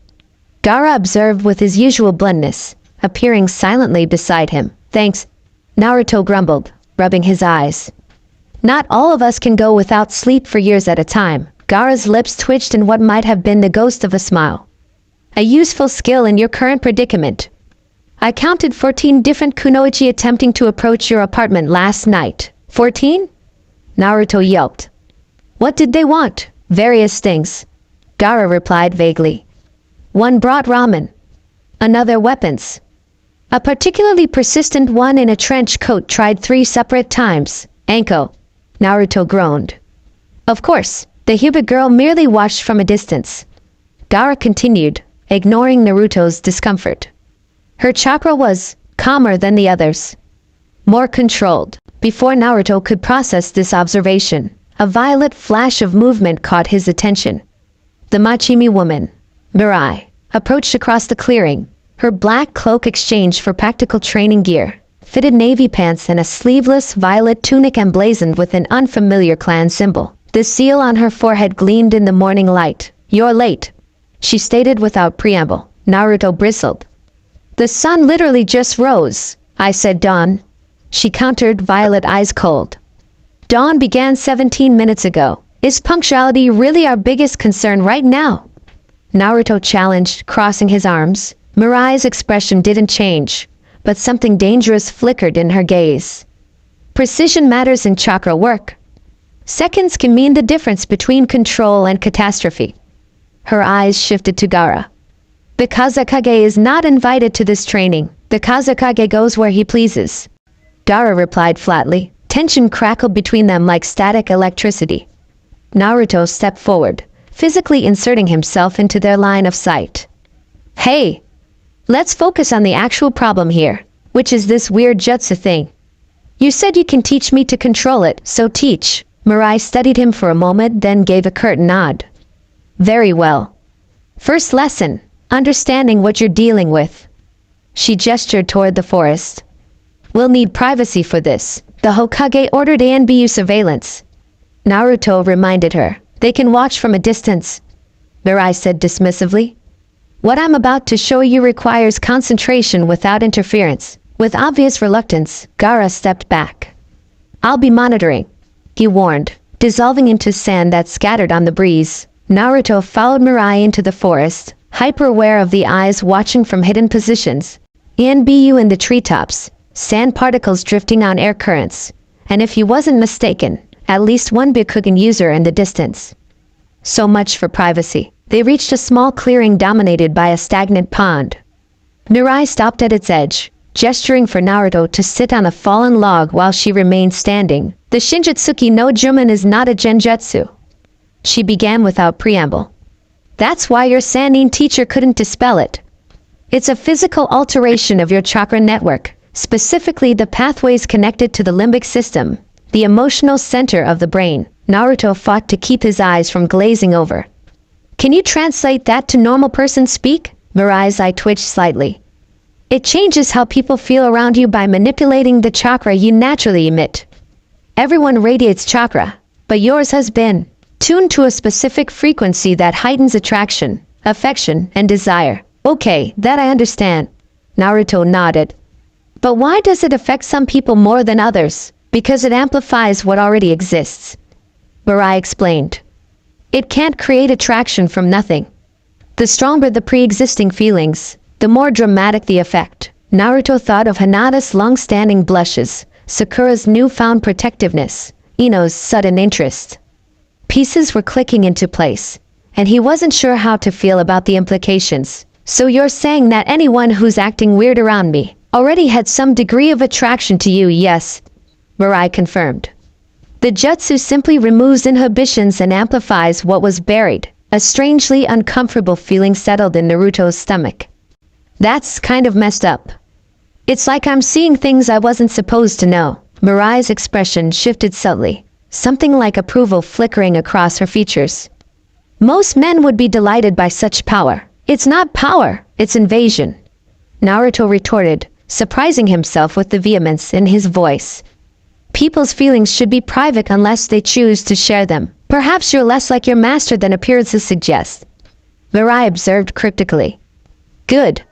A: Gaara observed with his usual bluntness, appearing silently beside him. "Thanks," Naruto grumbled, rubbing his eyes. "Not all of us can go without sleep for years at a time." Gaara's lips twitched in what might have been the ghost of a smile. "A useful skill in your current predicament. I counted 14 different kunoichi attempting to approach your apartment last night." 14? Naruto yelped. "What did they want?" "Various things," Gaara replied vaguely. "One brought ramen. Another weapons. A particularly persistent one in a trench coat tried 3 separate times." "Anko," Naruto groaned. "Of course, the Hyuga girl merely watched from a distance." Gaara continued, ignoring Naruto's discomfort. "Her chakra was calmer than the others, more controlled." Before Naruto could process this observation, a violet flash of movement caught his attention. The Machimi woman, Mirai, approached across the clearing, her black cloak exchanged for practical training gear, fitted navy pants and a sleeveless violet tunic emblazoned with an unfamiliar clan symbol. The seal on her forehead gleamed in the morning light. "You're late," she stated without preamble. Naruto bristled. "The sun literally just rose." "I said dawn," she countered, violet eyes cold. "Dawn began 17 minutes ago. Is punctuality really our biggest concern right now?" Naruto challenged, crossing his arms. Mirai's expression didn't change, but something dangerous flickered in her gaze. "Precision matters in chakra work. Seconds can mean the difference between control and catastrophe." Her eyes shifted to Gaara. "The Kazekage is not invited to this training. The Kazekage goes where he pleases." Gaara replied flatly. Tension crackled between them like static electricity. Naruto stepped forward, physically inserting himself into their line of sight. "Hey! Let's focus on the actual problem here, which is this weird jutsu thing. You said you can teach me to control it, so teach." Mirai studied him for a moment, then gave a curt nod. "Very well. First lesson, understanding what you're dealing with." She gestured toward the forest. "We'll need privacy for this. The Hokage ordered ANBU surveillance." Naruto reminded her. "They can watch from a distance," Mirai said dismissively. "What I'm about to show you requires concentration without interference." With obvious reluctance, Gaara stepped back. "I'll be monitoring," he warned, dissolving into sand that scattered on the breeze. Naruto followed Mirai into the forest, hyper-aware of the eyes watching from hidden positions. ANBU in the treetops, sand particles drifting on air currents, and if he wasn't mistaken, at least one Byakugan user in the distance. So much for privacy. They reached a small clearing dominated by a stagnant pond. Mirai stopped at its edge, gesturing for Naruto to sit on a fallen log while she remained standing. "The Shinjutsuki no Juman is not a genjutsu," she began without preamble. "That's why your Sannin teacher couldn't dispel it. It's a physical alteration of your chakra network, specifically the pathways connected to the limbic system, the emotional center of the brain." Naruto fought to keep his eyes from glazing over. "Can you translate that to normal person speak?" Mirai's eye twitched slightly. "It changes how people feel around you by manipulating the chakra you naturally emit. Everyone radiates chakra, but yours has been tuned to a specific frequency that heightens attraction, affection, and desire." "Okay, that I understand," Naruto nodded. "But why does it affect some people more than others?" Because it amplifies what already exists. Mirai explained. It can't create attraction from nothing. The stronger the pre-existing feelings, the more dramatic the effect. Naruto thought of Hinata's long-standing blushes, Sakura's newfound protectiveness, Ino's sudden interest. Pieces were clicking into place, and he wasn't sure how to feel about the implications. So you're saying that anyone who's acting weird around me already had some degree of attraction to you? Yes, Mirai confirmed. The jutsu simply removes inhibitions and amplifies what was buried. A strangely uncomfortable feeling settled in Naruto's stomach. That's kind of messed up. It's like I'm seeing things I wasn't supposed to know. Mirai's expression shifted subtly, something like approval flickering across her features. Most men would be delighted by such power. It's not power, it's invasion. Naruto retorted, surprising himself with the vehemence in his voice. People's feelings should be private unless they choose to share them. Perhaps you're less like your master than appearances suggest. Mirai observed cryptically. Good.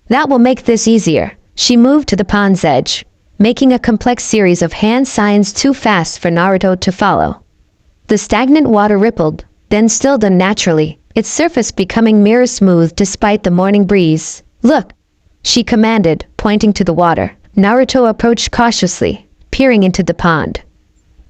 A: That will make this easier. She moved to the pond's edge, making a complex series of hand signs too fast for Naruto to follow. The stagnant water rippled, then stilled unnaturally, its surface becoming mirror smooth despite the morning breeze. Look, she commanded, pointing to the water. Naruto approached cautiously, peering into the pond.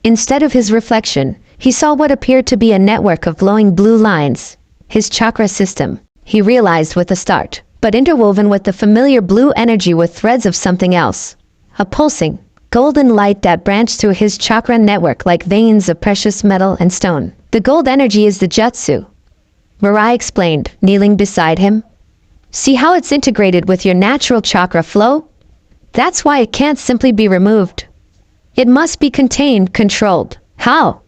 A: Instead of his reflection, he saw what appeared to be a network of glowing blue lines. His chakra system, he realized with a start, but interwoven with the familiar blue energy were threads of something else. A pulsing, golden light that branched through his chakra network like veins of precious metal and stone. The gold energy is the jutsu, Mirai explained, kneeling beside him. See how it's integrated with your natural chakra flow? That's why it can't simply be removed. It must be contained, controlled. How?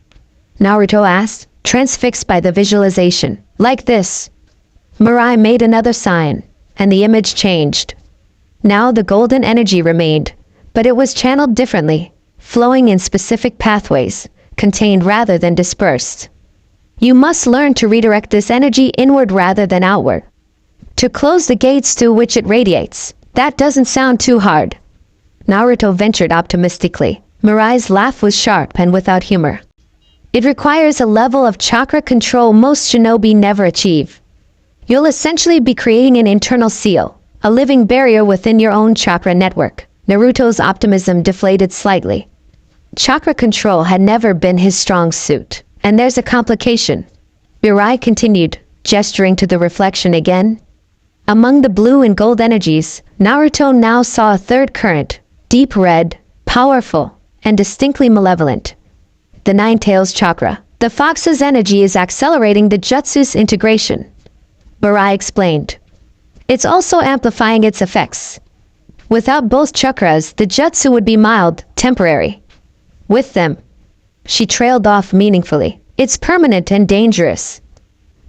A: Naruto asked, transfixed by the visualization. Like this. Mirai made another sign, and the image changed. Now the golden energy remained, but it was channeled differently, flowing in specific pathways, contained rather than dispersed. You must learn to redirect this energy inward rather than outward. To close the gates through which it radiates. That doesn't sound too hard. Naruto ventured optimistically. Mirai's laugh was sharp and without humor. It requires a level of chakra control most shinobi never achieve. You'll essentially be creating an internal seal, a living barrier within your own chakra network. Naruto's optimism deflated slightly. Chakra control had never been his strong suit. And there's a complication. Mirai continued, gesturing to the reflection again. Among the blue and gold energies, Naruto now saw a third current, deep red, powerful, and distinctly malevolent. The Nine Tails chakra. The fox's energy is accelerating the jutsu's integration, Mirai explained. It's also amplifying its effects. Without both chakras, the jutsu would be mild, temporary. With them, she trailed off meaningfully. It's permanent and dangerous.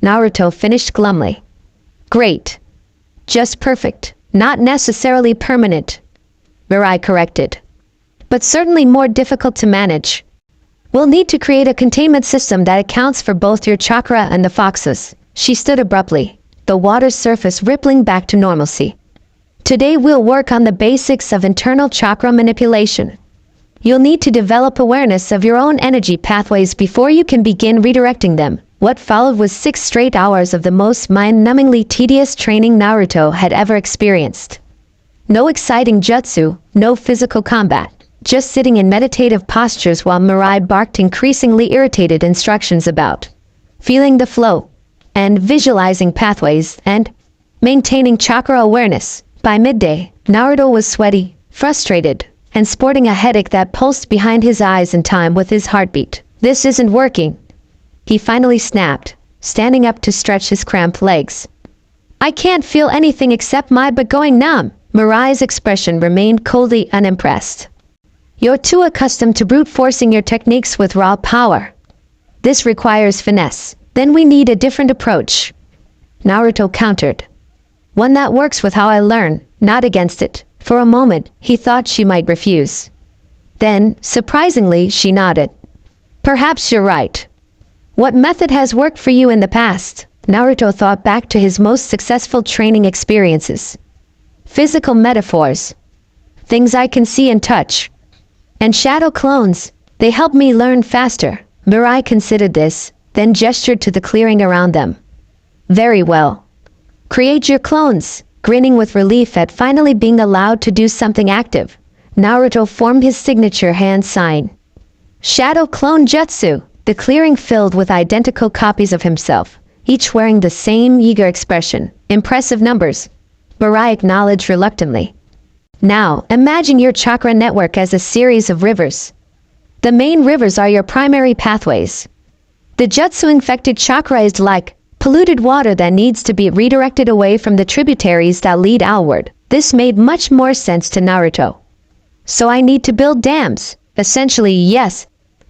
A: Naruto finished glumly. Great. Just perfect. Not necessarily permanent, Mirai corrected. But certainly more difficult to manage. We'll need to create a containment system that accounts for both your chakra and the foxes. She stood abruptly, the water's surface rippling back to normalcy. Today we'll work on the basics of internal chakra manipulation. You'll need to develop awareness of your own energy pathways before you can begin redirecting them. What followed was 6 straight hours of the most mind-numbingly tedious training Naruto had ever experienced. No exciting jutsu, no physical combat. Just sitting in meditative postures while Mirai barked increasingly irritated instructions about feeling the flow, and visualizing pathways, and maintaining chakra awareness. By midday, Naruto was sweaty, frustrated, and sporting a headache that pulsed behind his eyes in time with his heartbeat. This isn't working, he finally snapped, standing up to stretch his cramped legs. I can't feel anything except my butt going numb. Mirai's expression remained coldly unimpressed. You're too accustomed to brute forcing your techniques with raw power. This requires finesse. Then we need a different approach, Naruto countered. One that works with how I learn, not against it. For a moment, he thought she might refuse. Then, surprisingly, she nodded. Perhaps you're right. What method has worked for you in the past? Naruto thought back to his most successful training experiences. Physical metaphors. Things I can see and touch. And shadow clones, they help me learn faster. Mirai considered this, then gestured to the clearing around them. Very well. Create your clones. Grinning with relief at finally being allowed to do something active, Naruto formed his signature hand sign. Shadow Clone Jutsu, the clearing filled with identical copies of himself, each wearing the same eager expression. Impressive numbers. Mirai acknowledged reluctantly. Now, imagine your chakra network as a series of rivers. The main rivers are your primary pathways. The jutsu-infected chakra is like polluted water that needs to be redirected away from the tributaries that lead outward. This made much more sense to Naruto. So I need to build dams. Essentially, yes,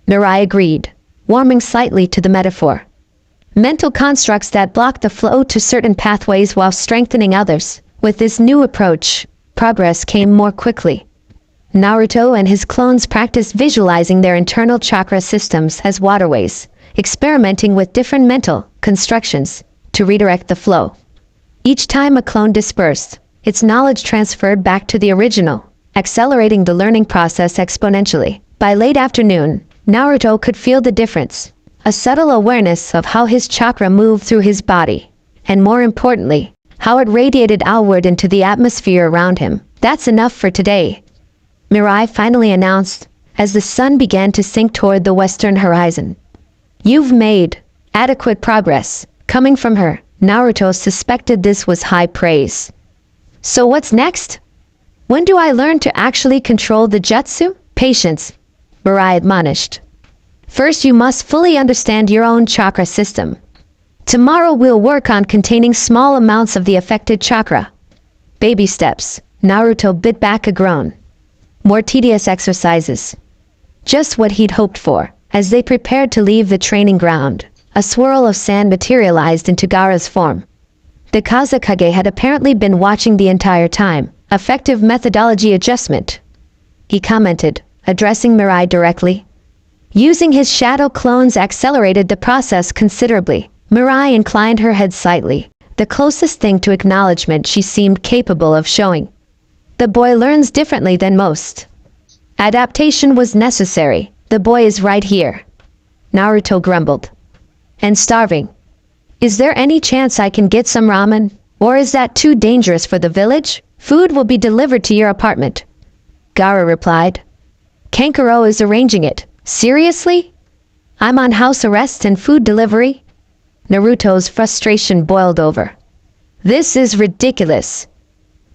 A: Mirai agreed, warming slightly to the metaphor. Mental constructs that block the flow to certain pathways while strengthening others. With this new approach, progress came more quickly. Naruto and his clones practiced visualizing their internal chakra systems as waterways, experimenting with different mental constructions to redirect the flow. Each time a clone dispersed, its knowledge transferred back to the original, accelerating the learning process exponentially. By late afternoon, Naruto could feel the difference, a subtle awareness of how his chakra moved through his body, and more importantly, how it radiated outward into the atmosphere around him. That's enough for today, Mirai finally announced, as the sun began to sink toward the western horizon. You've made adequate progress. Coming from her, Naruto suspected this was high praise. So what's next? When do I learn to actually control the jutsu? Patience, Mirai admonished. First you must fully understand your own chakra system. Tomorrow we'll work on containing small amounts of the affected chakra. Baby steps, Naruto bit back a groan. More tedious exercises. Just what he'd hoped for. As they prepared to leave the training ground, a swirl of sand materialized into Gaara's form. The Kazekage had apparently been watching the entire time. Effective methodology adjustment, he commented, addressing Mirai directly. Using his shadow clones accelerated the process considerably. Mirai inclined her head slightly, the closest thing to acknowledgement she seemed capable of showing. The boy learns differently than most. Adaptation was necessary. The boy is right here, Naruto grumbled. And starving. Is there any chance I can get some ramen? Or is that too dangerous for the village? Food will be delivered to your apartment, Gaara replied. Kankuro is arranging it. Seriously? I'm on house arrest and food delivery? Naruto's frustration boiled over. This is ridiculous.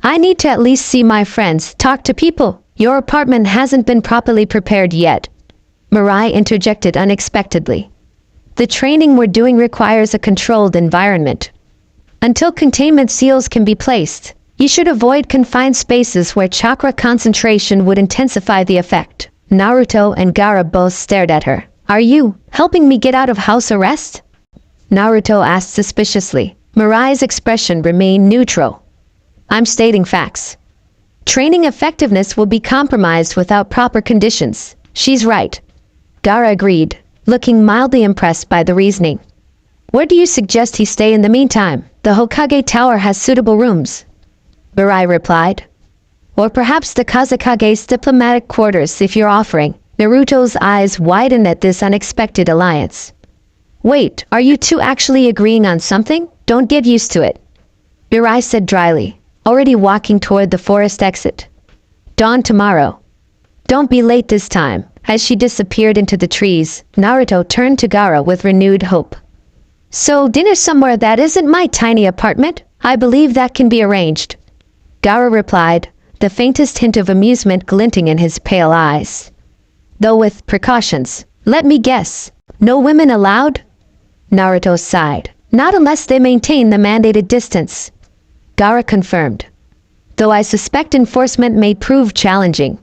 A: I need to at least see my friends, talk to people. Your apartment hasn't been properly prepared yet, Mirai interjected unexpectedly. The training we're doing requires a controlled environment. Until containment seals can be placed, you should avoid confined spaces where chakra concentration would intensify the effect. Naruto and Gaara both stared at her. Are you helping me get out of house arrest? Naruto asked suspiciously. Mirai's expression remained neutral. I'm stating facts. Training effectiveness will be compromised without proper conditions. She's right. Gaara agreed, looking mildly impressed by the reasoning. Where do you suggest he stay in the meantime? The Hokage Tower has suitable rooms, Mirai replied. Or perhaps the Kazekage's diplomatic quarters if you're offering. Naruto's eyes widened at this unexpected alliance. Wait, are you two actually agreeing on something? Don't get used to it, Mirai said dryly, already walking toward the forest exit. Dawn tomorrow. Don't be late this time. As she disappeared into the trees, Naruto turned to Gaara with renewed hope. So dinner somewhere that isn't my tiny apartment? I believe that can be arranged, Gaara replied, the faintest hint of amusement glinting in his pale eyes. Though with precautions. Let me guess. No women allowed? Naruto sighed. Not unless they maintain the mandated distance, Gaara confirmed. Though I suspect enforcement may prove challenging.